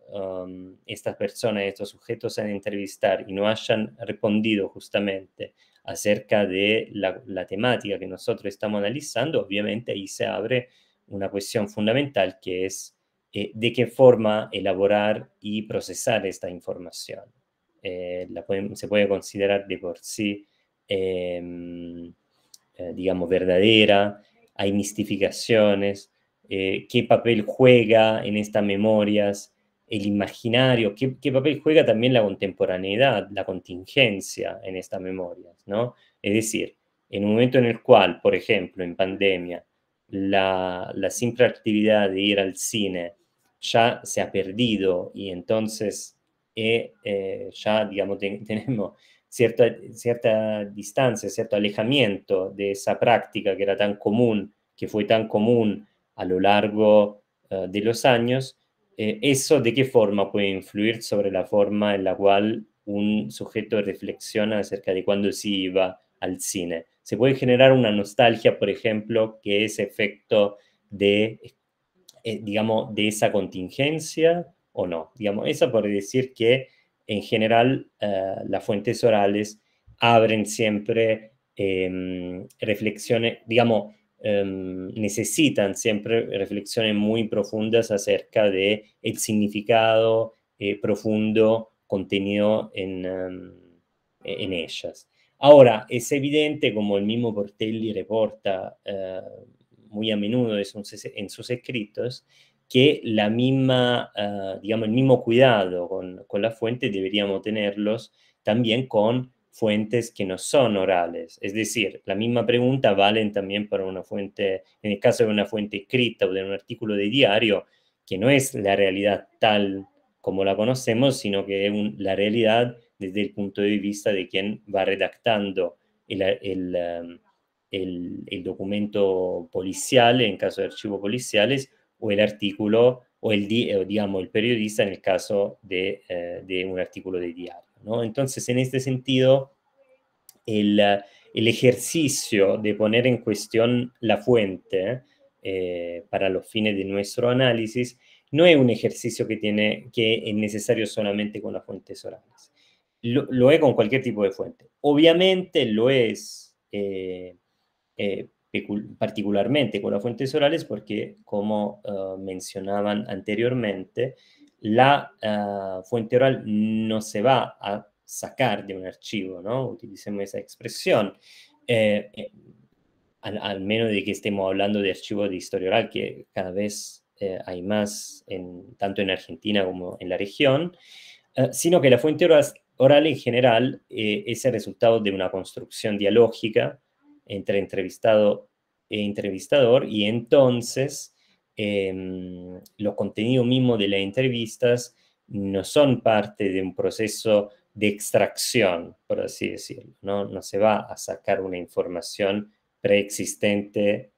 estas personas, estos sujetos a entrevistar y no hayan respondido justamente acerca de la temática que nosotros estamos analizando, obviamente ahí se abre una cuestión fundamental que es de qué forma elaborar y procesar esta información. Se puede considerar de por sí, digamos, verdadera, hay mistificaciones, qué papel juega en estas memorias el imaginario, qué papel juega también la contemporaneidad, la contingencia en estas memorias, ¿no? Es decir, en un momento en el cual, por ejemplo, en pandemia, la simple actividad de ir al cine ya se ha perdido y entonces ya, digamos, tenemos cierta distancia, cierto alejamiento de esa práctica que era tan común, que fue tan común a lo largo de los años, ¿eso de qué forma puede influir sobre la forma en la cual un sujeto reflexiona acerca de cuándo sí iba al cine? Se puede generar una nostalgia, por ejemplo, que es efecto de, digamos, de esa contingencia o no. Digamos, eso por decir que en general las fuentes orales abren siempre reflexiones, digamos, necesitan siempre reflexiones muy profundas acerca de el significado profundo contenido en ellas. Ahora, es evidente, como el mismo Portelli reporta muy a menudo en sus escritos, que la misma, digamos, el mismo cuidado con la fuente deberíamos tenerlos también con fuentes que no son orales. Es decir, la misma pregunta valen también para una fuente, en el caso de una fuente escrita o de un artículo de diario, que no es la realidad tal como la conocemos, sino que es la realidad desde el punto de vista de quien va redactando el documento policial, en caso de archivos policiales, o el artículo, o digamos, el periodista en el caso de un artículo de diario, ¿no? Entonces, en este sentido, el ejercicio de poner en cuestión la fuente para los fines de nuestro análisis no es un ejercicio que es necesario solamente con las fuentes orales. Lo es con cualquier tipo de fuente. Obviamente lo es particularmente con las fuentes orales porque, como mencionaban anteriormente, la fuente oral no se va a sacar de un archivo, ¿no? Utilicemos esa expresión, al menos de que estemos hablando de archivos de historia oral, que cada vez hay más, tanto en Argentina como en la región, sino que la fuente oral en general es el resultado de una construcción dialógica entre entrevistado e entrevistador, y entonces los contenidos mismos de las entrevistas no son parte de un proceso de extracción, por así decirlo, ¿no? No se va a sacar una información preexistente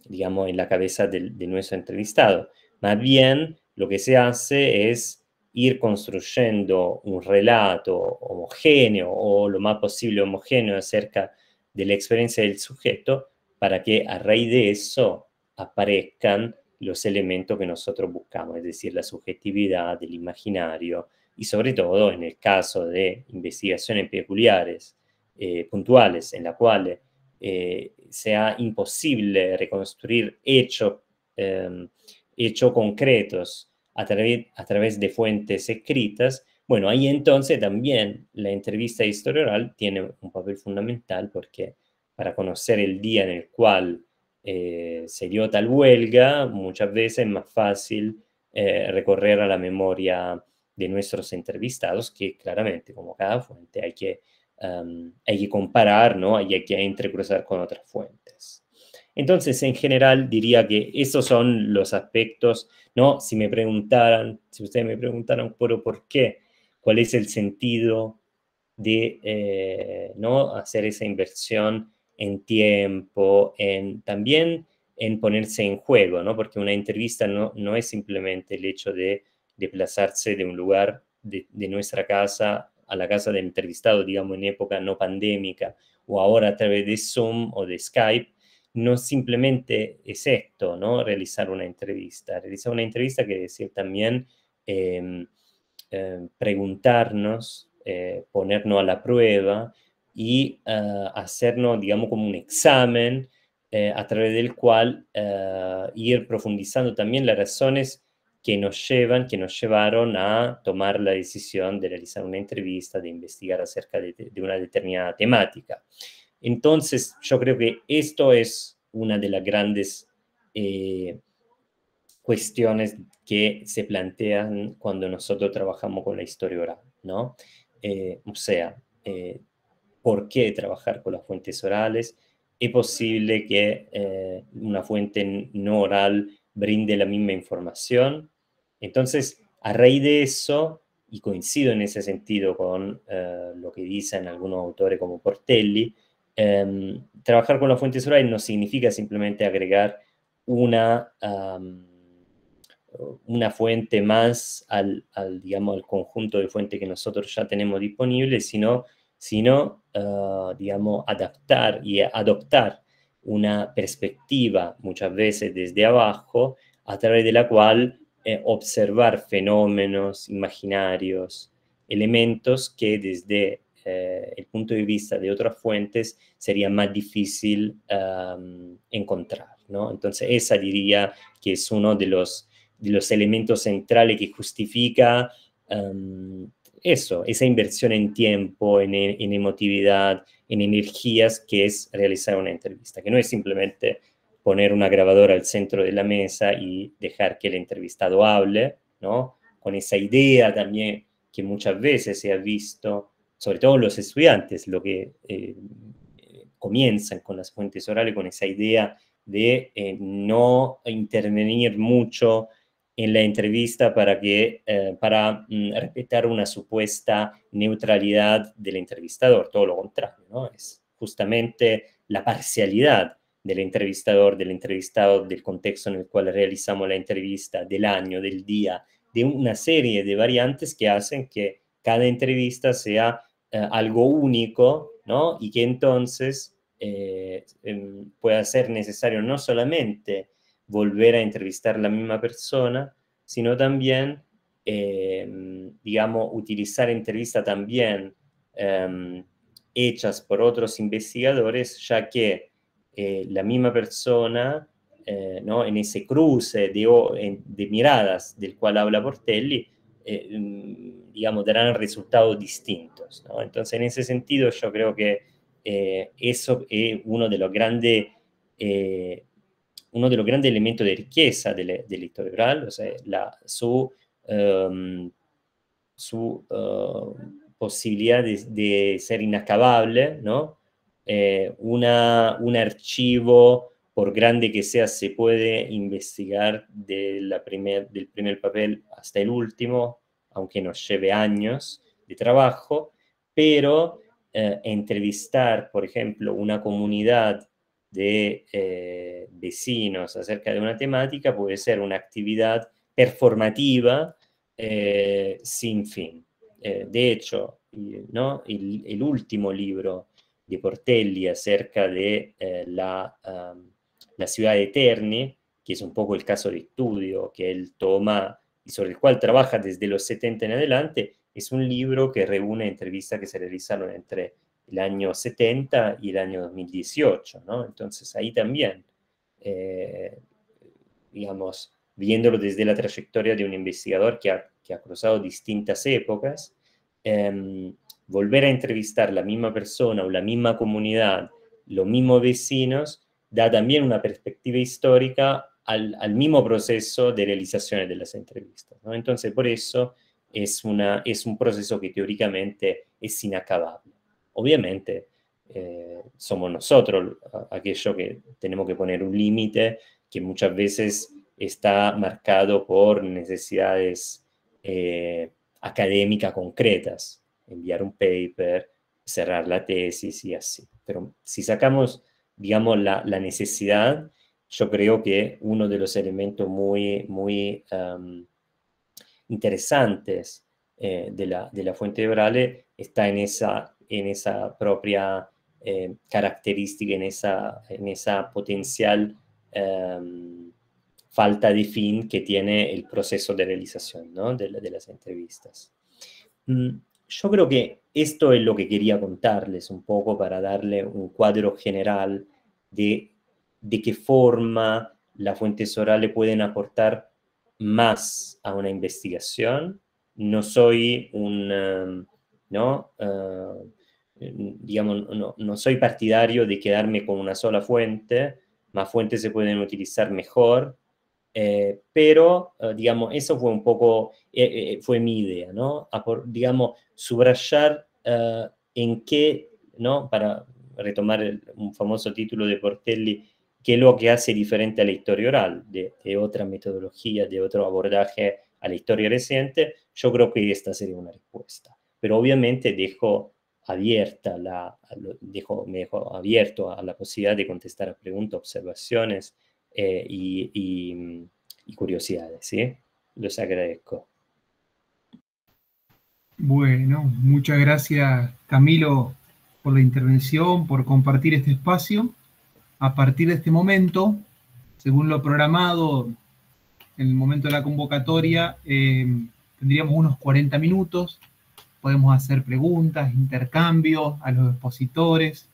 digamos, en la cabeza de nuestro entrevistado. Más bien, lo que se hace es ir construyendo un relato homogéneo o lo más posible homogéneo acerca de la experiencia del sujeto para que a raíz de eso aparezcan los elementos que nosotros buscamos, es decir, la subjetividad, el imaginario y sobre todo en el caso de investigaciones peculiares, puntuales, en la cual sea imposible reconstruir hechos concretos a través de fuentes escritas, bueno, ahí entonces también la entrevista de historia oral tiene un papel fundamental porque para conocer el día en el cual se dio tal huelga, muchas veces es más fácil recorrer a la memoria de nuestros entrevistados, que claramente, como cada fuente, hay que comparar, ¿no? Hay que entrecruzar con otras fuentes. Entonces, en general, diría que esos son los aspectos, ¿no? Si ustedes me preguntaran, pero ¿por qué? ¿Cuál es el sentido de ¿no? hacer esa inversión en tiempo, también en ponerse en juego, ¿no? Porque una entrevista no es simplemente el hecho de desplazarse de un lugar de nuestra casa a la casa del entrevistado, digamos, en época no pandémica, o ahora a través de Zoom o de Skype. No simplemente es esto, ¿no? Realizar una entrevista. Realizar una entrevista quiere decir también preguntarnos, ponernos a la prueba y hacernos, digamos, como un examen a través del cual ir profundizando también las razones que nos llevaron a tomar la decisión de realizar una entrevista, de investigar acerca de una determinada temática. Entonces, yo creo que esto es una de las grandes cuestiones que se plantean cuando nosotros trabajamos con la historia oral, ¿no? O sea, ¿por qué trabajar con las fuentes orales? ¿Es posible que una fuente no oral brinde la misma información? Entonces, a raíz de eso, y coincido en ese sentido con lo que dicen algunos autores como Portelli, trabajar con las fuentes orales no significa simplemente agregar una fuente más digamos, al conjunto de fuentes que nosotros ya tenemos disponibles, sino digamos, adaptar y adoptar una perspectiva muchas veces desde abajo, a través de la cual observar fenómenos imaginarios, elementos que desde el punto de vista de otras fuentes sería más difícil encontrar, ¿no? Entonces, esa diría que es uno de los elementos centrales que justifica esa inversión en tiempo, en emotividad, en energías, que es realizar una entrevista, que no es simplemente poner una grabadora al centro de la mesa y dejar que el entrevistado hable, ¿no? Con esa idea también que muchas veces se ha visto, sobre todo los estudiantes, lo que comienzan con las fuentes orales, con esa idea de no intervenir mucho en la entrevista para respetar una supuesta neutralidad del entrevistador, todo lo contrario, ¿no? Es justamente la parcialidad del entrevistador, del entrevistado, del contexto en el cual realizamos la entrevista, del año, del día, de una serie de variantes que hacen que cada entrevista sea algo único, ¿no? Y que entonces pueda ser necesario no solamente volver a entrevistar a la misma persona, sino también, digamos, utilizar entrevistas también hechas por otros investigadores, ya que la misma persona, ¿no? En ese cruce de miradas del cual habla Portelli, digamos, darán resultados distintos, ¿no? Entonces, en ese sentido, yo creo que eso es uno de los grandes elementos de riqueza del historia oral, o sea, su posibilidad de ser inacabable, ¿no? Un archivo, por grande que sea, se puede investigar del primer papel hasta el último, aunque nos lleve años de trabajo, pero entrevistar, por ejemplo, una comunidad de vecinos acerca de una temática puede ser una actividad performativa sin fin. De hecho, ¿no? el último libro de Portelli acerca de la ciudad de Terni, que es un poco el caso de estudio que él toma y sobre el cual trabaja desde los 70 en adelante, es un libro que reúne entrevistas que se realizaron entre el año 70 y el año 2018, ¿no? Entonces ahí también, digamos, viéndolo desde la trayectoria de un investigador que ha cruzado distintas épocas, volver a entrevistar la misma persona o la misma comunidad, los mismos vecinos, da también una perspectiva histórica al mismo proceso de realización de las entrevistas, ¿no? Entonces, por eso es un proceso que teóricamente es inacabable. Obviamente, somos nosotros aquellos que tenemos que poner un límite que muchas veces está marcado por necesidades académicas concretas, enviar un paper, cerrar la tesis y así. Pero si sacamos, digamos, la necesidad, yo creo que uno de los elementos muy, muy interesantes de la fuente orale está en esa propia característica, en esa potencial falta de fin que tiene el proceso de realización, ¿no? de las entrevistas. Yo creo que esto es lo que quería contarles un poco para darle un cuadro general de qué forma las fuentes orales pueden aportar más a una investigación. No soy no soy partidario de quedarme con una sola fuente, más fuentes se pueden utilizar mejor, pero, digamos, eso fue un poco, fue mi idea, ¿no? Digamos, subrayar en qué, ¿no? Para retomar un famoso título de Portelli, qué es lo que hace diferente a la historia oral, de otra metodología, de otro abordaje a la historia reciente. Yo creo que esta sería una respuesta. Pero obviamente me dejo abierto a la posibilidad de contestar a preguntas, observaciones y curiosidades, ¿sí? Los agradezco. Bueno, muchas gracias, Camilo, por la intervención, por compartir este espacio. A partir de este momento, según lo programado, en el momento de la convocatoria, tendríamos unos 40 minutos. Podemos hacer preguntas, intercambios a los expositores.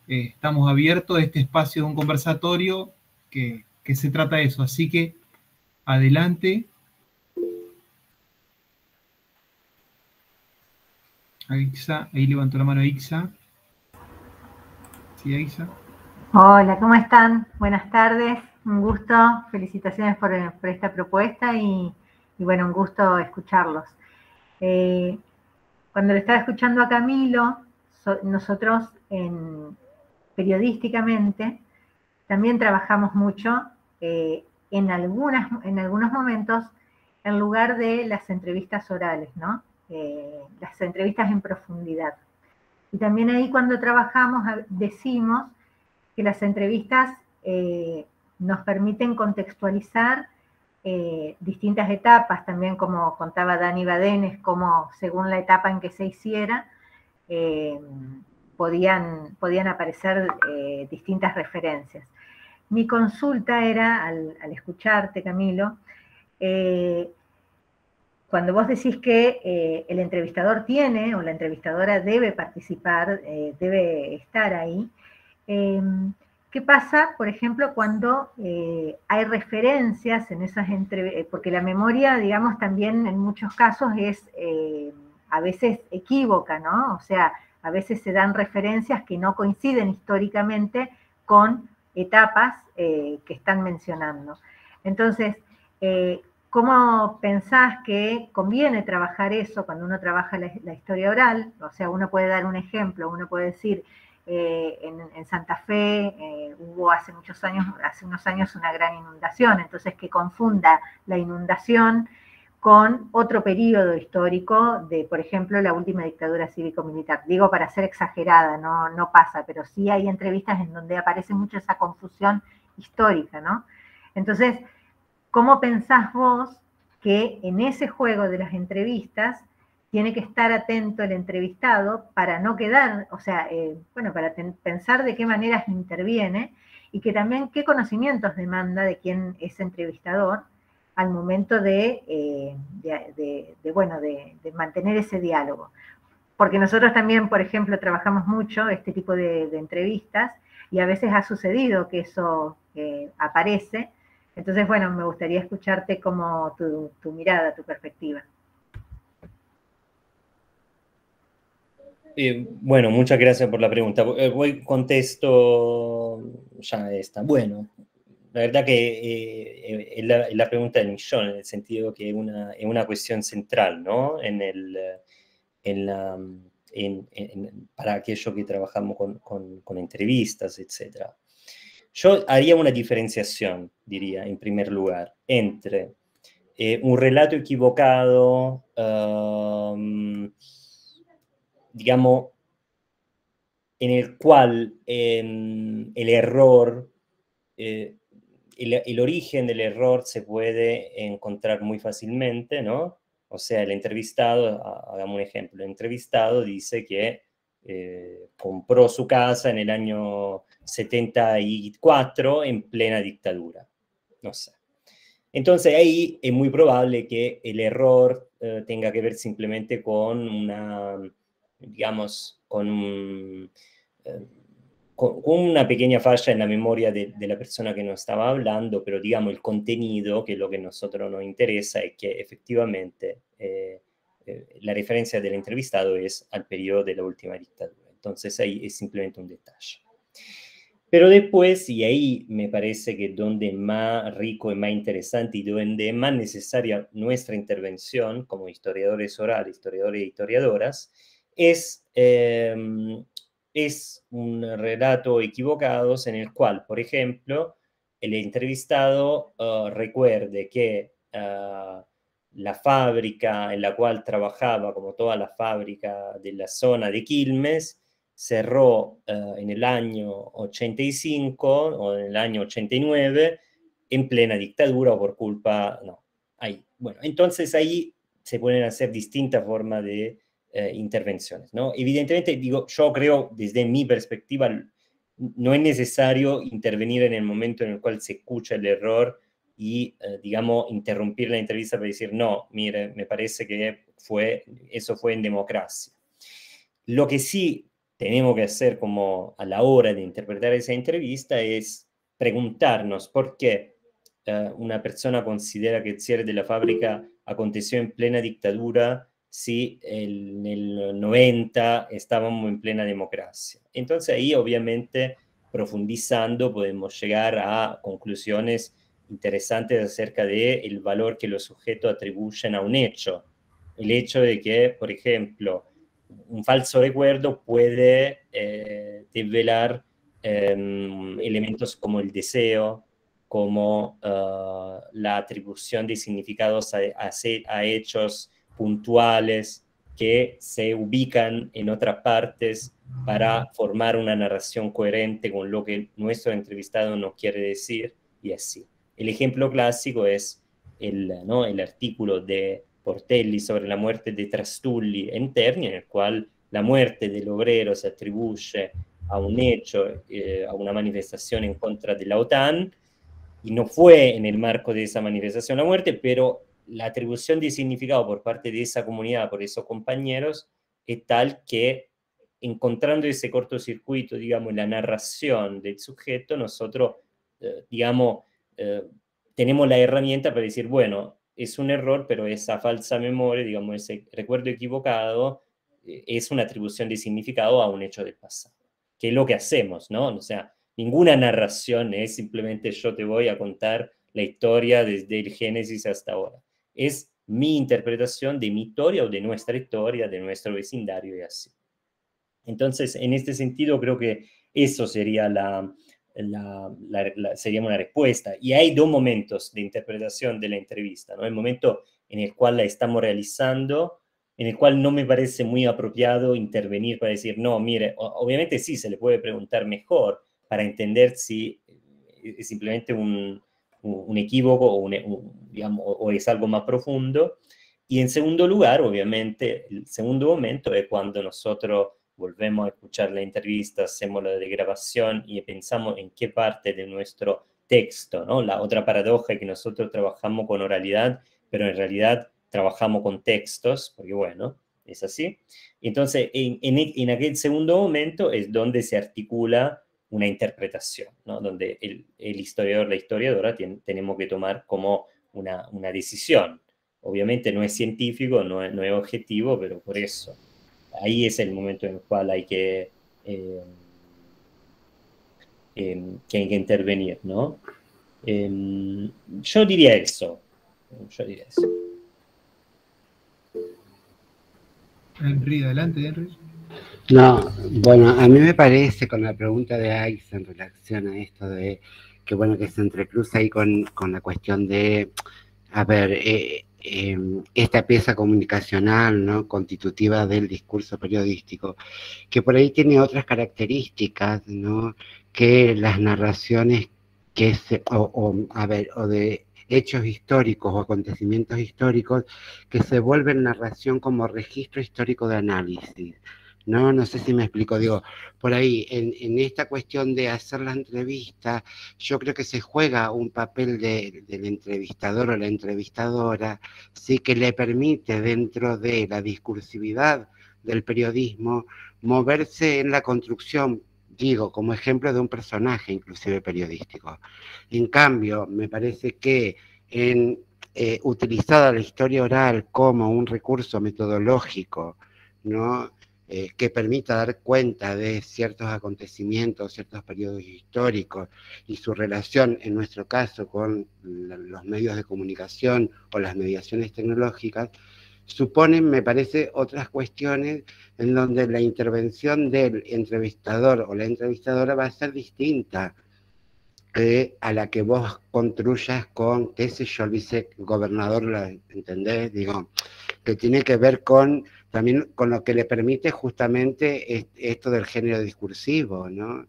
Estamos abiertos a este espacio de un conversatorio que se trata de eso. Así que, adelante. Aixa, ahí levantó la mano Aixa. Sí, Aixa. Hola, ¿cómo están? Buenas tardes, un gusto, felicitaciones por esta propuesta y bueno, un gusto escucharlos. Cuando le estaba escuchando a Camilo, nosotros periodísticamente también trabajamos mucho en algunos momentos en lugar de las entrevistas orales, ¿no? Las entrevistas en profundidad. Y también ahí cuando trabajamos decimos que las entrevistas nos permiten contextualizar distintas etapas, también como contaba Dani Badenes, como según la etapa en que se hiciera, podían aparecer distintas referencias. Mi consulta era, al escucharte, Camilo, cuando vos decís que el entrevistador tiene o la entrevistadora debe participar, debe estar ahí, ¿qué pasa, por ejemplo, cuando hay referencias en esas entrevistas? Porque la memoria, digamos, también en muchos casos es a veces equívoca, ¿no? O sea, a veces se dan referencias que no coinciden históricamente con etapas que están mencionando. Entonces, ¿cómo pensás que conviene trabajar eso cuando uno trabaja la historia oral? O sea, uno puede dar un ejemplo, uno puede decir, en Santa Fe hubo hace unos años una gran inundación, entonces que confunda la inundación con otro periodo histórico de, por ejemplo, la última dictadura cívico-militar. Digo para ser exagerada, no pasa, pero sí hay entrevistas en donde aparece mucho esa confusión histórica, ¿no? Entonces, ¿cómo pensás vos que en ese juego de las entrevistas tiene que estar atento el entrevistado para no quedar, o sea, bueno, para pensar de qué maneras interviene y que también qué conocimientos demanda de quien es entrevistador al momento de mantener ese diálogo? Porque nosotros también, por ejemplo, trabajamos mucho este tipo de entrevistas y a veces ha sucedido que eso aparece. Entonces, bueno, me gustaría escucharte como tu mirada, tu perspectiva. Bueno, muchas gracias por la pregunta. Voy contesto ya esta. Bueno, la verdad que es la pregunta del millón, en el sentido que es una cuestión central, ¿no? Para aquellos que trabajamos con entrevistas, etc. Yo haría una diferenciación, diría, en primer lugar, entre un relato equivocado, digamos, en el cual el error, el origen del error se puede encontrar muy fácilmente, ¿no? O sea, el entrevistado, hagamos un ejemplo, el entrevistado dice que compró su casa en el año 74 en plena dictadura, no sé. Entonces ahí es muy probable que el error tenga que ver simplemente con una, digamos, con una pequeña falla en la memoria de la persona que nos estaba hablando, pero digamos el contenido, que es lo que a nosotros nos interesa, es que efectivamente la referencia del entrevistado es al periodo de la última dictadura. Entonces ahí es simplemente un detalle. Pero después, y ahí me parece que donde más rico y más interesante y donde es más necesaria nuestra intervención como historiadores orales, historiadores y historiadoras, es un relato equivocado en el cual, por ejemplo, el entrevistado recuerde que la fábrica en la cual trabajaba, como toda la fábrica de la zona de Quilmes, cerró en el año 85 o en el año 89 en plena dictadura o por culpa, no, ahí. Bueno, entonces ahí se pueden hacer distintas formas de intervenciones, ¿no? Evidentemente, digo, yo creo, desde mi perspectiva, no es necesario intervenir en el momento en el cual se escucha el error y, digamos, interrumpir la entrevista para decir, no, mire, me parece que eso fue en democracia. Lo que sí tenemos que hacer como a la hora de interpretar esa entrevista es preguntarnos por qué una persona considera que el cierre de la fábrica aconteció en plena dictadura si en el 90 estábamos en plena democracia. Entonces ahí obviamente profundizando podemos llegar a conclusiones interesantes acerca del valor que los sujetos atribuyen a un hecho. El hecho de que, por ejemplo, un falso recuerdo puede desvelar elementos como el deseo, como la atribución de significados a hechos puntuales que se ubican en otras partes para formar una narración coherente con lo que nuestro entrevistado nos quiere decir, y así. El ejemplo clásico es el artículo de Portelli sobre la muerte de Trastulli en Terni, en el cual la muerte del obrero se atribuye a un hecho, a una manifestación en contra de la OTAN, y no fue en el marco de esa manifestación la muerte, pero la atribución de significado por parte de esa comunidad, por esos compañeros, es tal que, encontrando ese cortocircuito, digamos, en la narración del sujeto, nosotros, digamos, tenemos la herramienta para decir, bueno, es un error, pero esa falsa memoria, digamos, ese recuerdo equivocado, es una atribución de significado a un hecho del pasado, que es lo que hacemos, ¿no? O sea, ninguna narración es simplemente yo te voy a contar la historia desde el Génesis hasta ahora. Es mi interpretación de mi historia o de nuestra historia, de nuestro vecindario y así. Entonces, en este sentido, creo que eso sería sería una respuesta. Y hay dos momentos de interpretación de la entrevista, ¿no? El momento en el cual la estamos realizando, en el cual no me parece muy apropiado intervenir para decir, no, mire, obviamente sí, se le puede preguntar mejor para entender si es simplemente un equívoco o es algo más profundo. Y en segundo lugar, obviamente, el segundo momento es cuando nosotros volvemos a escuchar la entrevista, hacemos la de grabación y pensamos en qué parte de nuestro texto, ¿no? La otra paradoja es que nosotros trabajamos con oralidad, pero en realidad trabajamos con textos, porque bueno, es así. Entonces, en aquel segundo momento es donde se articula una interpretación, ¿no? Donde el historiador, la historiadora, tenemos que tomar como una decisión. Obviamente no es científico, no es objetivo, pero por eso. Ahí es el momento en el cual hay que intervenir, ¿no? Yo diría eso. Henry, adelante, Henry. No, bueno, a mí me parece con la pregunta de Ais en relación a esto de que, bueno, que se entrecruza ahí con la cuestión de, a ver, esta pieza comunicacional, ¿no?, constitutiva del discurso periodístico, que por ahí tiene otras características, ¿no?, que las narraciones que o de hechos históricos o acontecimientos históricos que se vuelven narración como registro histórico de análisis. No sé si me explico, digo, por ahí, en esta cuestión de hacer la entrevista, yo creo que se juega un papel del entrevistador o la entrevistadora, sí, que le permite dentro de la discursividad del periodismo moverse en la construcción, digo, como ejemplo de un personaje inclusive periodístico. En cambio, me parece que utilizada la historia oral como un recurso metodológico, ¿no?, que permita dar cuenta de ciertos acontecimientos, ciertos periodos históricos y su relación, en nuestro caso, con los medios de comunicación o las mediaciones tecnológicas, suponen, me parece, otras cuestiones en donde la intervención del entrevistador o la entrevistadora va a ser distinta a la que vos construyas con, qué sé yo, el vicegobernador, ¿entendés? Digo, que tiene que ver también con lo que le permite justamente esto del género discursivo, ¿no?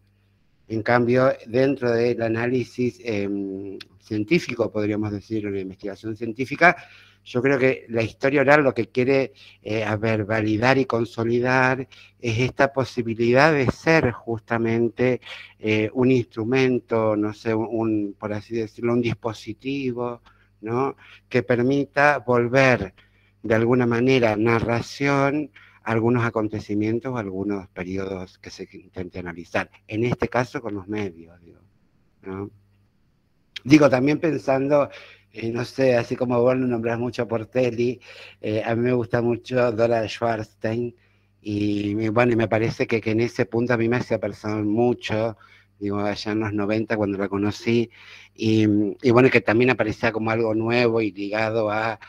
En cambio, dentro del análisis científico, podríamos decir, una investigación científica, yo creo que la historia oral lo que quiere validar y consolidar es esta posibilidad de ser justamente un instrumento, no sé, por así decirlo, un dispositivo, ¿no?, que permita volver de alguna manera narración a algunos acontecimientos o algunos periodos que se intente analizar. En este caso con los medios, ¿no? Digo, también pensando, no sé, así como vos nombrás mucho a Portelli, a mí me gusta mucho Dora Schwartzstein, y bueno, y me parece que en ese punto a mí me hacía personal mucho, digo, allá en los 90 cuando la conocí, y bueno, que también aparecía como algo nuevo y ligado a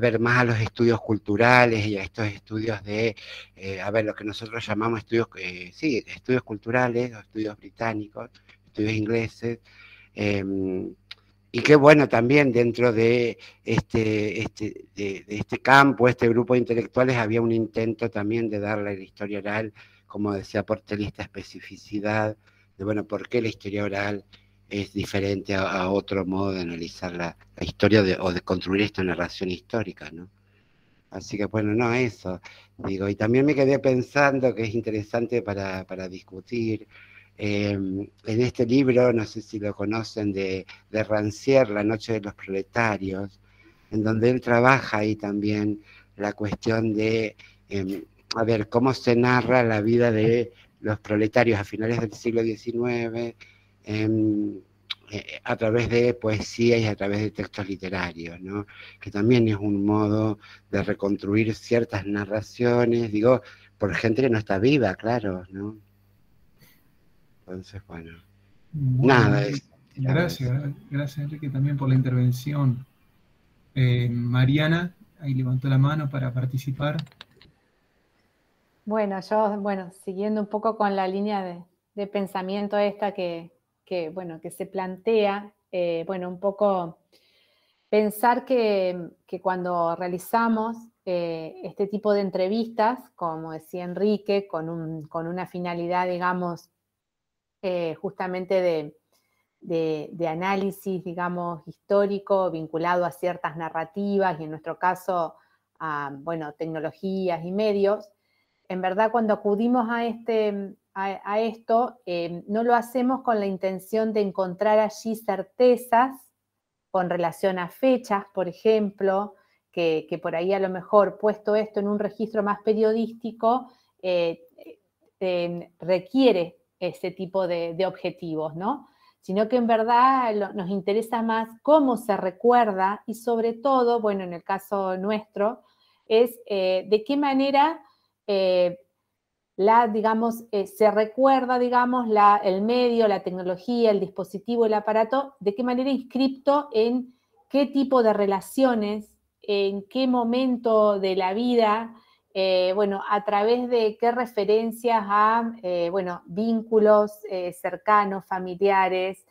ver más a los estudios culturales y a estos estudios de, lo que nosotros llamamos estudios, estudios culturales, o estudios británicos, estudios ingleses, Y qué bueno también dentro de este campo, este grupo de intelectuales, había un intento también de darle a la historia oral, como decía Portela, esta especificidad de, bueno, por qué la historia oral es diferente a otro modo de analizar la historia o de construir esta narración histórica, ¿no? Así que bueno, no, eso, digo, y también me quedé pensando que es interesante para discutir, en este libro, no sé si lo conocen, de Rancière, La noche de los proletarios, en donde él trabaja ahí también la cuestión de, a ver, cómo se narra la vida de los proletarios a finales del siglo XIX, a través de poesía y a través de textos literarios, ¿no? Que también es un modo de reconstruir ciertas narraciones, digo, por gente que no está viva, claro, ¿no? Entonces, bueno, nada. Gracias Enrique también por la intervención. Mariana, ahí levantó la mano para participar. Bueno, siguiendo un poco con la línea de pensamiento esta que se plantea, un poco pensar que cuando realizamos este tipo de entrevistas, como decía Enrique, con una finalidad, digamos, justamente de análisis, digamos, histórico, vinculado a ciertas narrativas y en nuestro caso a, tecnologías y medios, en verdad cuando acudimos a esto, no lo hacemos con la intención de encontrar allí certezas con relación a fechas, por ejemplo, que por ahí a lo mejor puesto esto en un registro más periodístico, requiere ese tipo de objetivos, ¿no? Sino que en verdad nos interesa más cómo se recuerda y sobre todo, bueno, en el caso nuestro, es de qué manera se recuerda, digamos, el medio, la tecnología, el dispositivo, el aparato, de qué manera inscripto en qué tipo de relaciones, en qué momento de la vida, a través de qué referencias a, vínculos cercanos, familiares,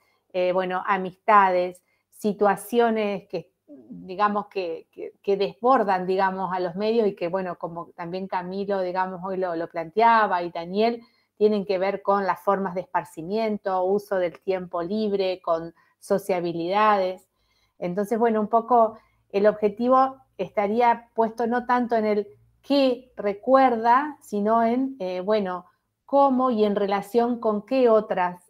amistades, situaciones que digamos, que desbordan, digamos, a los medios y que, bueno, como también Camilo, digamos, hoy lo planteaba y Daniel, tienen que ver con las formas de esparcimiento, uso del tiempo libre, con sociabilidades. Entonces, bueno, un poco el objetivo estaría puesto no tanto en el qué recuerda, sino en, cómo y en relación con qué otras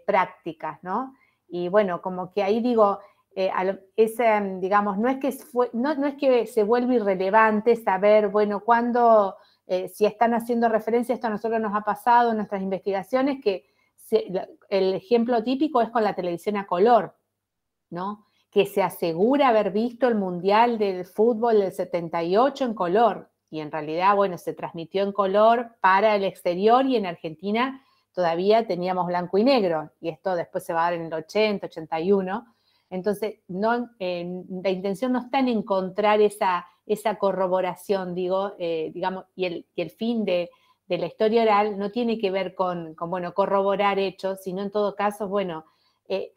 prácticas, ¿no? Y bueno, como que ahí digo, digamos, no es que se vuelve irrelevante saber, bueno, cuándo, si están haciendo referencia, esto a nosotros nos ha pasado en nuestras investigaciones, que el ejemplo típico es con la televisión a color, ¿no? Que se asegura haber visto el Mundial del Fútbol del 78 en color, y en realidad, bueno, se transmitió en color para el exterior y en Argentina todavía teníamos blanco y negro, y esto después se va a dar en el 80, 81. Entonces, la intención no está en encontrar esa corroboración, digamos, y el fin de la historia oral no tiene que ver con corroborar hechos, sino en todo caso,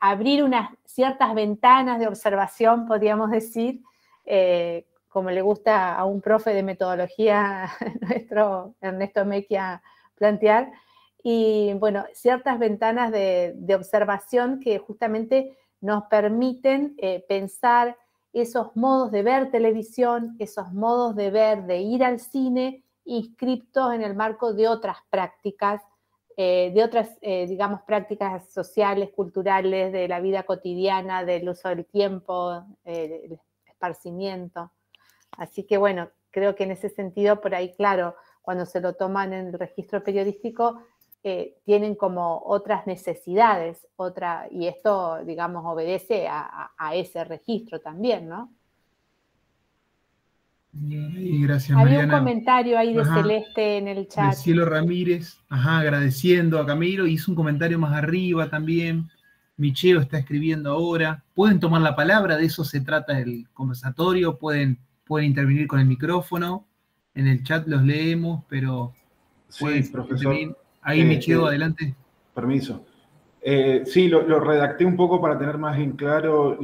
abrir unas ciertas ventanas de observación, podríamos decir, como le gusta a un profe de metodología nuestro, Ernesto Mecchia, plantear, y bueno, ciertas ventanas de observación que justamente nos permiten pensar esos modos de ver televisión, esos modos de ver, de ir al cine, inscriptos en el marco de otras prácticas, digamos, prácticas sociales, culturales, de la vida cotidiana, del uso del tiempo, el esparcimiento. Así que, bueno, creo que en ese sentido, por ahí, claro, cuando se lo toman en el registro periodístico, tienen como otras necesidades, y esto, digamos, obedece a ese registro también, ¿no? Y gracias, Había Mariana. Un comentario ahí de Celeste en el chat. De Cielo Ramírez, agradeciendo a Camilo, hizo un comentario más arriba también. Micheo está escribiendo ahora. Pueden tomar la palabra, de eso se trata el conversatorio, pueden intervenir con el micrófono. En el chat los leemos, pero sí, profesor. Ahí, Micheo, adelante. Permiso. Sí, lo redacté un poco para tener más en claro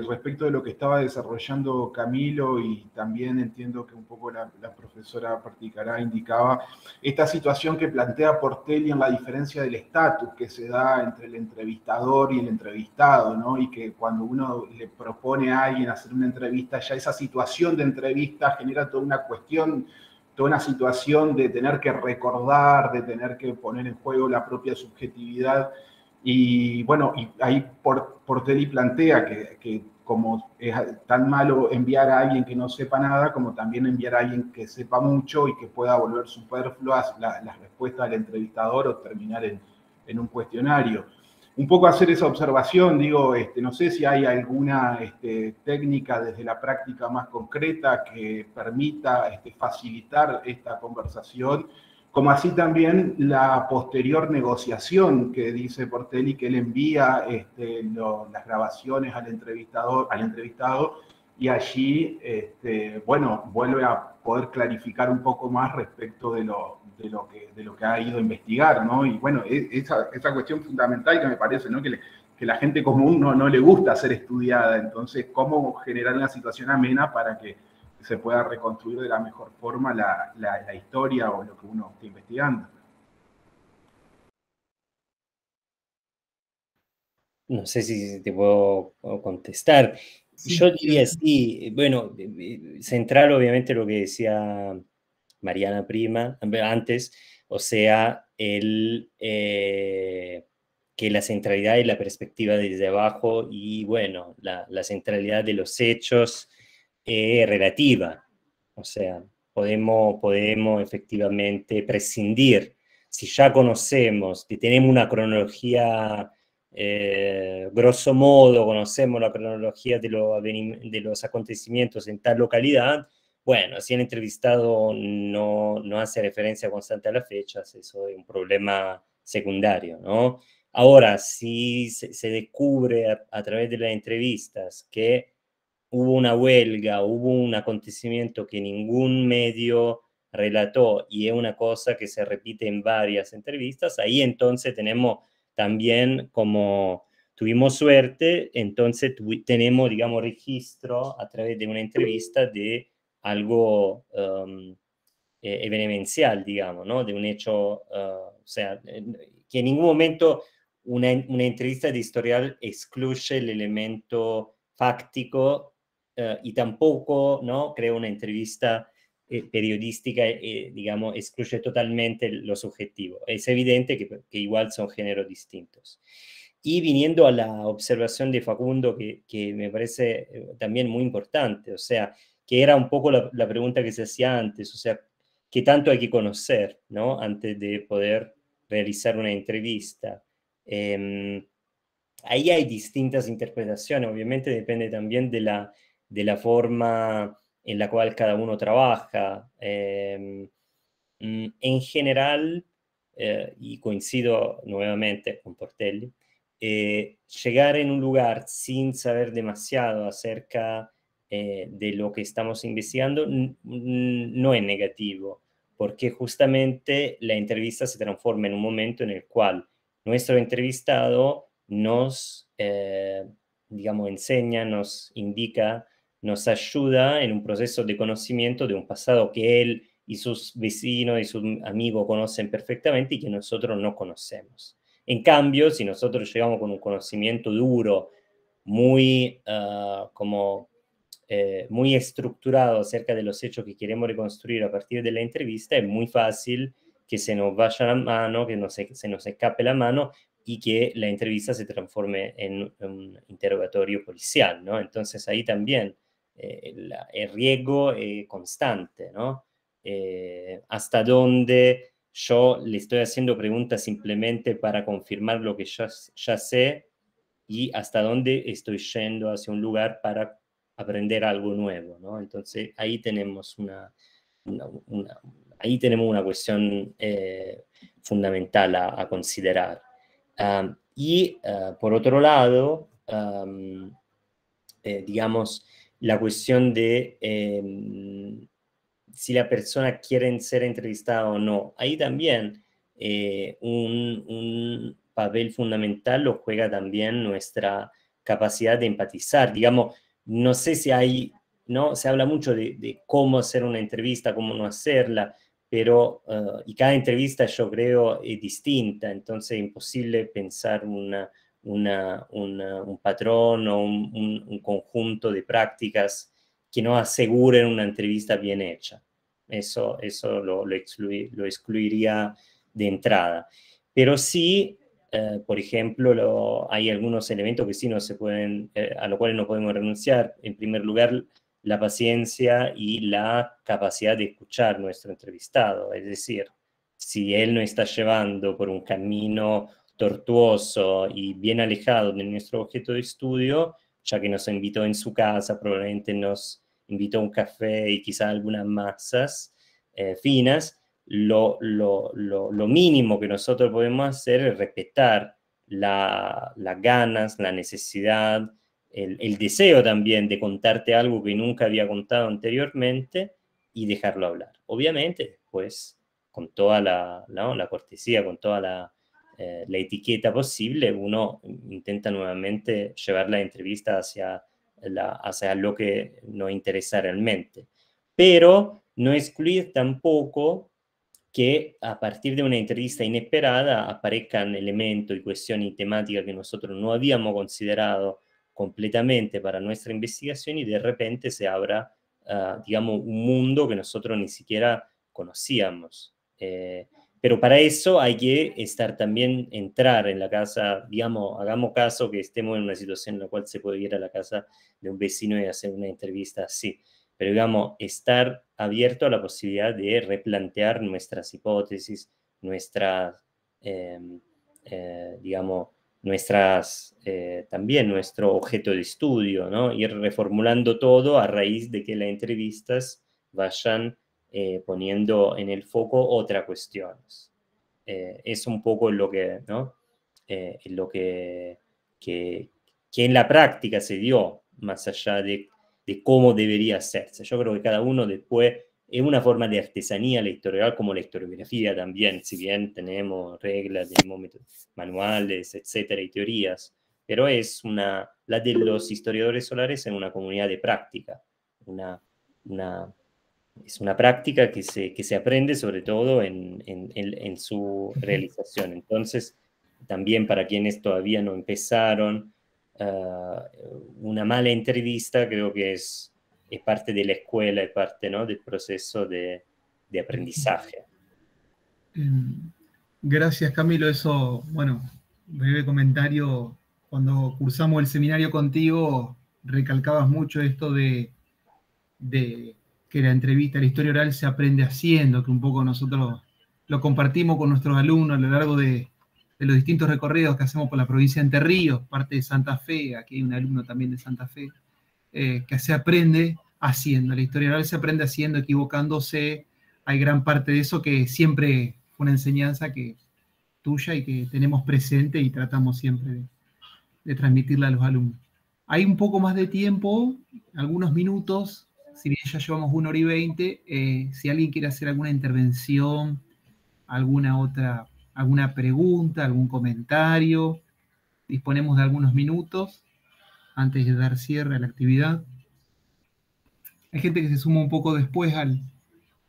respecto de lo que estaba desarrollando Camilo, y también entiendo que un poco la profesora Perticará indicaba esta situación que plantea Portelli en la diferencia del estatus que se da entre el entrevistador y el entrevistado, ¿no? Y que cuando uno le propone a alguien hacer una entrevista, ya esa situación de entrevista genera toda una cuestión, toda una situación de tener que recordar, de tener que poner en juego la propia subjetividad. Y bueno, y ahí Portelli plantea que como es tan malo enviar a alguien que no sepa nada, como también enviar a alguien que sepa mucho y que pueda volver superfluas las respuestas del entrevistador o terminar en un cuestionario. Un poco hacer esa observación, digo, no sé si hay alguna técnica desde la práctica más concreta que permita facilitar esta conversación, como así también la posterior negociación que dice Portelli, que él envía las grabaciones al entrevistado, y allí, bueno, vuelve a poder clarificar un poco más respecto de lo que ha ido a investigar, ¿no? Y bueno, esa cuestión fundamental que me parece, ¿no? Que la gente común no le gusta ser estudiada. Entonces, ¿cómo generar una situación amena para que se pueda reconstruir de la mejor forma la historia o lo que uno está investigando? No sé si te puedo contestar. Sí, Yo diría sí, bueno, central obviamente lo que decía Mariana Prima antes, o sea, que la centralidad y la perspectiva desde abajo y bueno, la centralidad de los hechos relativa, o sea, podemos efectivamente prescindir, si ya conocemos, que tenemos una cronología, grosso modo, conocemos la cronología de los acontecimientos en tal localidad, bueno, si el entrevistado no hace referencia constante a las fechas, eso es un problema secundario, ¿no? Ahora, si se descubre a través de las entrevistas que hubo una huelga, hubo un acontecimiento que ningún medio relató y es una cosa que se repite en varias entrevistas, ahí entonces tenemos también como tuvimos suerte, entonces tenemos, digamos, registro a través de una entrevista de algo evidencial, digamos, ¿no? De un hecho, o sea, que en ningún momento una entrevista de historial excluye el elemento fáctico y tampoco, ¿no? Creo una entrevista periodística, digamos, excluye totalmente lo subjetivo. Es evidente que igual son géneros distintos. Y viniendo a la observación de Facundo, que me parece también muy importante, o sea, que era un poco la pregunta que se hacía antes, o sea, ¿qué tanto hay que conocer, ¿no? Antes de poder realizar una entrevista? Ahí hay distintas interpretaciones, obviamente depende también de la forma en la cual cada uno trabaja. En general, y coincido nuevamente con Portelli, llegar en un lugar sin saber demasiado acerca de lo que estamos investigando no es negativo, porque justamente la entrevista se transforma en un momento en el cual nuestro entrevistado nos, digamos, enseña, nos indica, nos ayuda en un proceso de conocimiento de un pasado que él y sus vecinos y sus amigos conocen perfectamente y que nosotros no conocemos. En cambio, si nosotros llegamos con un conocimiento duro, muy, muy estructurado acerca de los hechos que queremos reconstruir a partir de la entrevista, es muy fácil que se nos vaya la mano, que se nos escape la mano y que la entrevista se transforme en un interrogatorio policial, ¿no? Entonces ahí también el riesgo es constante, ¿no? Hasta dónde yo le estoy haciendo preguntas simplemente para confirmar lo que ya sé y hasta dónde estoy yendo hacia un lugar para aprender algo nuevo, ¿no? Entonces ahí tenemos ahí tenemos una cuestión fundamental a considerar. Por otro lado, digamos, la cuestión de si la persona quiere ser entrevistada o no. Ahí también papel fundamental lo juega también nuestra capacidad de empatizar. Digamos, no sé si hay, ¿no? Se habla mucho de cómo hacer una entrevista, cómo no hacerla, pero, y cada entrevista yo creo es distinta, entonces es imposible pensar un patrón o un conjunto de prácticas que no aseguren una entrevista bien hecha. Eso lo excluiría de entrada. Pero sí, por ejemplo, hay algunos elementos que sí no se pueden, a los cuales no podemos renunciar. En primer lugar, la paciencia y la capacidad de escuchar a nuestro entrevistado. Es decir, si él nos está llevando por un camino tortuoso y bien alejado de nuestro objeto de estudio, ya que nos invitó en su casa, probablemente nos invitó a un café y quizá algunas masas finas, lo mínimo que nosotros podemos hacer es respetar las ganas, la necesidad, el deseo también de contarte algo que nunca había contado anteriormente y dejarlo hablar. Obviamente, después, con toda la cortesía, con toda la etiqueta posible, uno intenta nuevamente llevar la entrevista hacia lo que nos interesa realmente. Pero no excluir tampoco que a partir de una entrevista inesperada aparezcan elementos y cuestiones y temáticas que nosotros no habíamos considerado completamente para nuestra investigación y de repente se abra, digamos, un mundo que nosotros ni siquiera conocíamos. Pero para eso hay que entrar en la casa, digamos, hagamos caso que estemos en una situación en la cual se puede ir a la casa de un vecino y hacer una entrevista así. Pero, digamos, estar abierto a la posibilidad de replantear nuestras hipótesis, digamos, también nuestro objeto de estudio, ¿no? Ir reformulando todo a raíz de que las entrevistas vayan poniendo en el foco otras cuestiones. Es un poco lo que, ¿no? Lo que en la práctica se dio, más allá de cómo debería hacerse. Yo creo que cada uno después es una forma de artesanía la historiografía, como la historiografía también, si bien tenemos reglas, tenemos manuales, etcétera, y teorías, pero es la de los historiadores solares en una comunidad de práctica, es una práctica que se aprende sobre todo en su realización. Entonces, también para quienes todavía no empezaron, una mala entrevista creo que es parte de la escuela, es parte, ¿no?, del proceso de aprendizaje. Gracias, Camilo. Eso, bueno, breve comentario. Cuando cursamos el seminario contigo, recalcabas mucho esto de que la entrevista, la historia oral se aprende haciendo, que un poco nosotros lo compartimos con nuestros alumnos a lo largo de los distintos recorridos que hacemos por la provincia de Entre Ríos, parte de Santa Fe, aquí hay un alumno también de Santa Fe, que se aprende haciendo. La historia oral se aprende haciendo, equivocándose. Hay gran parte de eso que siempre fue una enseñanza tuya y que tenemos presente y tratamos siempre de transmitirla a los alumnos. Hay un poco más de tiempo, algunos minutos, si bien ya llevamos 1 hora y 20, si alguien quiere hacer alguna intervención, alguna pregunta, algún comentario, disponemos de algunos minutos antes de dar cierre a la actividad. Hay gente que se suma un poco después,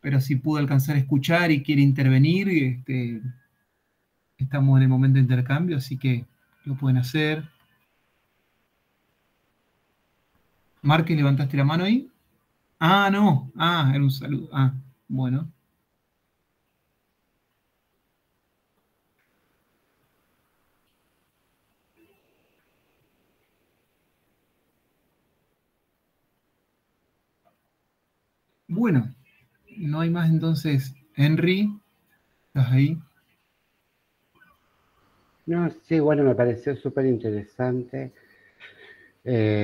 pero si pudo alcanzar a escuchar y quiere intervenir, estamos en el momento de intercambio, así que lo pueden hacer. Márquez, ¿levantaste la mano ahí? Ah, no. Ah, era un saludo. Ah, bueno. Bueno, no hay más entonces. Henry, ¿estás ahí? No, sí, bueno, me pareció súper interesante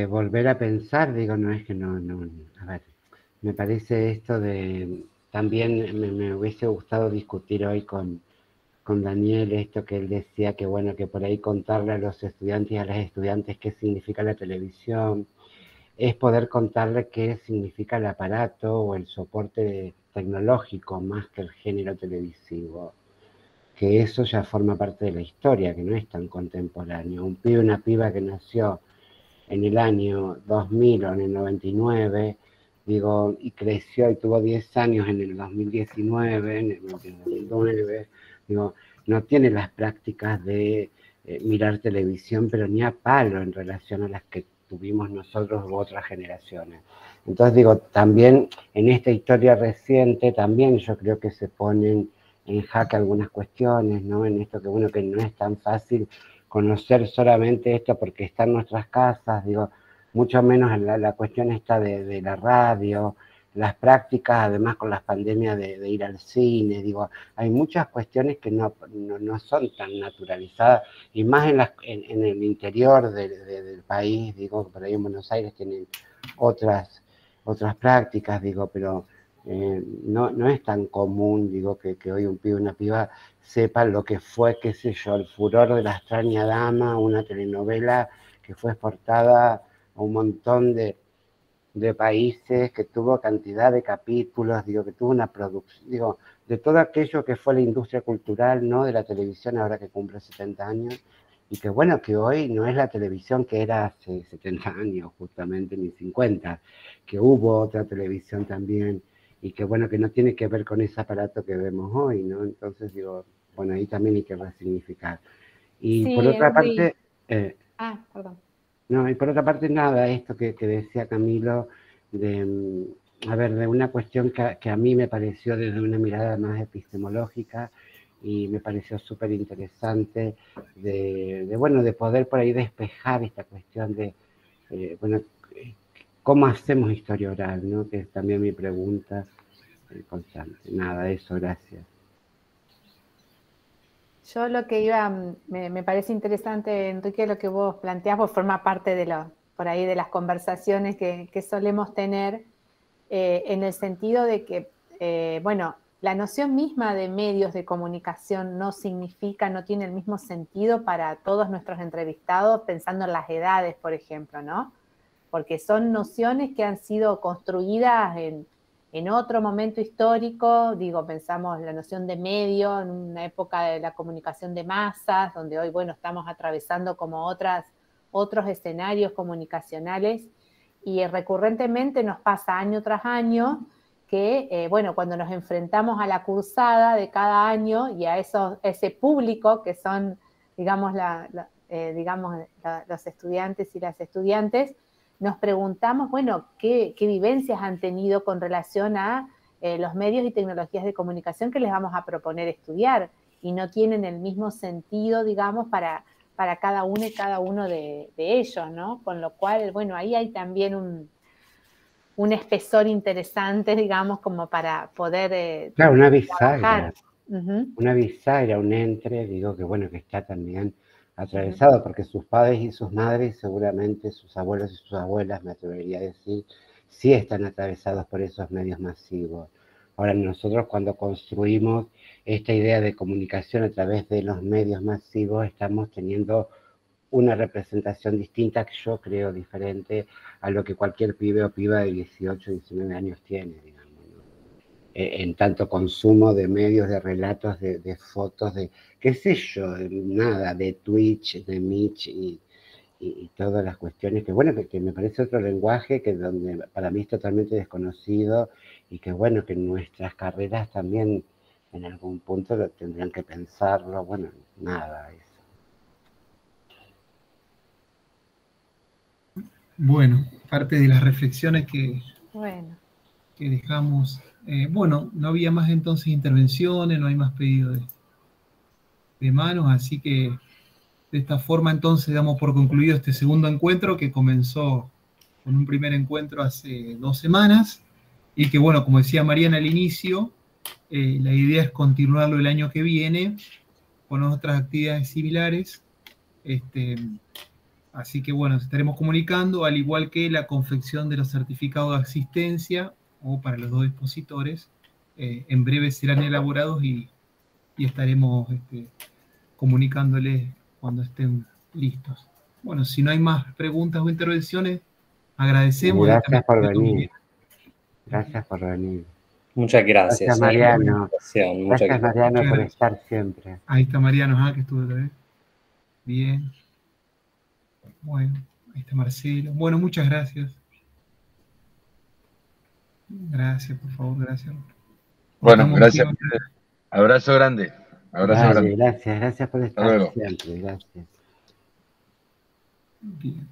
volver a pensar, digo, no es que no, a ver, me parece esto de, también me hubiese gustado discutir hoy con Daniel esto que él decía, que bueno, que por ahí contarle a los estudiantes y a las estudiantes qué significa la televisión, es poder contarle qué significa el aparato o el soporte tecnológico más que el género televisivo. que eso ya forma parte de la historia, que no es tan contemporáneo. Un pibe, una piba que nació en el año 2000 o en el 99, digo, y creció y tuvo 10 años en el 2019, en el 2009, digo, no tiene las prácticas de mirar televisión, pero ni a palo en relación a las que tuvimos nosotros u otras generaciones. Entonces digo, también en esta historia reciente, también yo creo que se ponen en jaque algunas cuestiones, ¿no? En esto que, bueno, que no es tan fácil conocer solamente esto porque está en nuestras casas, digo, mucho menos la cuestión esta de la radio, las prácticas, además con las pandemias de ir al cine, digo, hay muchas cuestiones que no son tan naturalizadas, y más en el interior del país, digo, por ahí en Buenos Aires tienen otras prácticas, digo, pero no es tan común, digo, que hoy un pibe, una piba sepa lo que fue, qué sé yo, el furor de la extraña dama, una telenovela que fue exportada a un montón de países, que tuvo cantidad de capítulos, digo, que tuvo una producción, digo, de todo aquello que fue la industria cultural, ¿no? De la televisión ahora que cumple 70 años, y que bueno, que hoy no es la televisión que era hace 70 años, justamente, ni 50, que hubo otra televisión también, y que bueno, que no tiene que ver con ese aparato que vemos hoy, ¿no? Entonces digo, bueno, ahí también hay que resignificar. Y Sí, por otra Henry. parte, Perdón. no, y por otra parte nada, esto que decía Camilo, a ver, de una cuestión que a mí me pareció desde una mirada más epistemológica, y me pareció súper interesante bueno, de poder por ahí despejar esta cuestión de, bueno, ¿cómo hacemos historia oral? ¿No? Que es también mi pregunta constante. Nada, eso, gracias. Yo lo que me parece interesante, Enrique, lo que vos planteás, pues forma parte por ahí de las conversaciones que solemos tener, en el sentido de que, bueno, la noción misma de medios de comunicación no tiene el mismo sentido para todos nuestros entrevistados, pensando en las edades, por ejemplo, ¿no? Porque son nociones que han sido construidas en otro momento histórico, digo, pensamos la noción de medio en una época de la comunicación de masas, donde hoy, bueno, estamos atravesando como otros escenarios comunicacionales, y recurrentemente nos pasa año tras año que, bueno, cuando nos enfrentamos a la cursada de cada año y a ese público que son, digamos, los estudiantes y las estudiantes, nos preguntamos, bueno, ¿qué vivencias han tenido con relación a los medios y tecnologías de comunicación que les vamos a proponer estudiar? Y no tienen el mismo sentido, digamos, para cada uno y cada uno de ellos, ¿no? Con lo cual, bueno, ahí hay también un espesor interesante, digamos, como para poder claro, una trabajar. bisagra. Una bisagra, un entre, digo, que bueno, que está también atravesado, porque sus padres y sus madres, seguramente sus abuelos y sus abuelas, me atrevería a decir, sí están atravesados por esos medios masivos. Ahora, nosotros cuando construimos esta idea de comunicación a través de los medios masivos, estamos teniendo una representación distinta, que yo creo diferente a lo que cualquier pibe o piba de 18, 19 años tiene, digamos, ¿no? En tanto consumo de medios, de relatos, de fotos, de qué sé yo, nada, de Twitch, de Mitch y todas las cuestiones que, bueno, que me parece otro lenguaje que donde para mí es totalmente desconocido, y que, bueno, que nuestras carreras también en algún punto lo tendrían que pensarlo, bueno, nada, eso. Bueno, parte de las reflexiones que dejamos. Bueno, no había más entonces intervenciones, no hay más pedidos de manos, así que de esta forma entonces damos por concluido este segundo encuentro, que comenzó con un primer encuentro hace 2 semanas, y que, bueno, como decía Mariana al inicio, la idea es continuarlo el año que viene con otras actividades similares. Así que, bueno, estaremos comunicando, al igual que la confección de los certificados de asistencia, o para los 2 expositores, en breve serán elaborados y estaremos comunicándoles cuando estén listos. Bueno, si no hay más preguntas o intervenciones, agradecemos. Gracias por venir. Gracias por venir. Muchas gracias. Gracias, Mariano. Muchas Gracias, Mariano, por estar siempre. Ahí está Mariano, que estuvo otra vez. Bien. Bueno, ahí está Marcelo. Bueno, muchas gracias. Gracias, por favor, gracias. Bueno, gracias. Abrazo grande. Abrazo grande. Gracias por estar siempre. Gracias. Bien.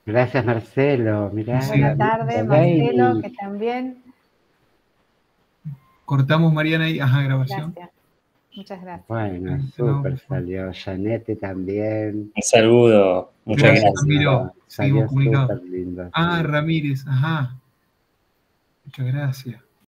Gracias, Marcelo. Mirá, buenas tardes, Marcelo, que también. Cortamos, Mariana, ahí. Ajá, grabación. Gracias. Muchas gracias. Bueno, súper salió. Janete también. Un saludo. Muchas gracias. Camilo. Salió súper lindo. Ramírez, ajá. Muchas gracias.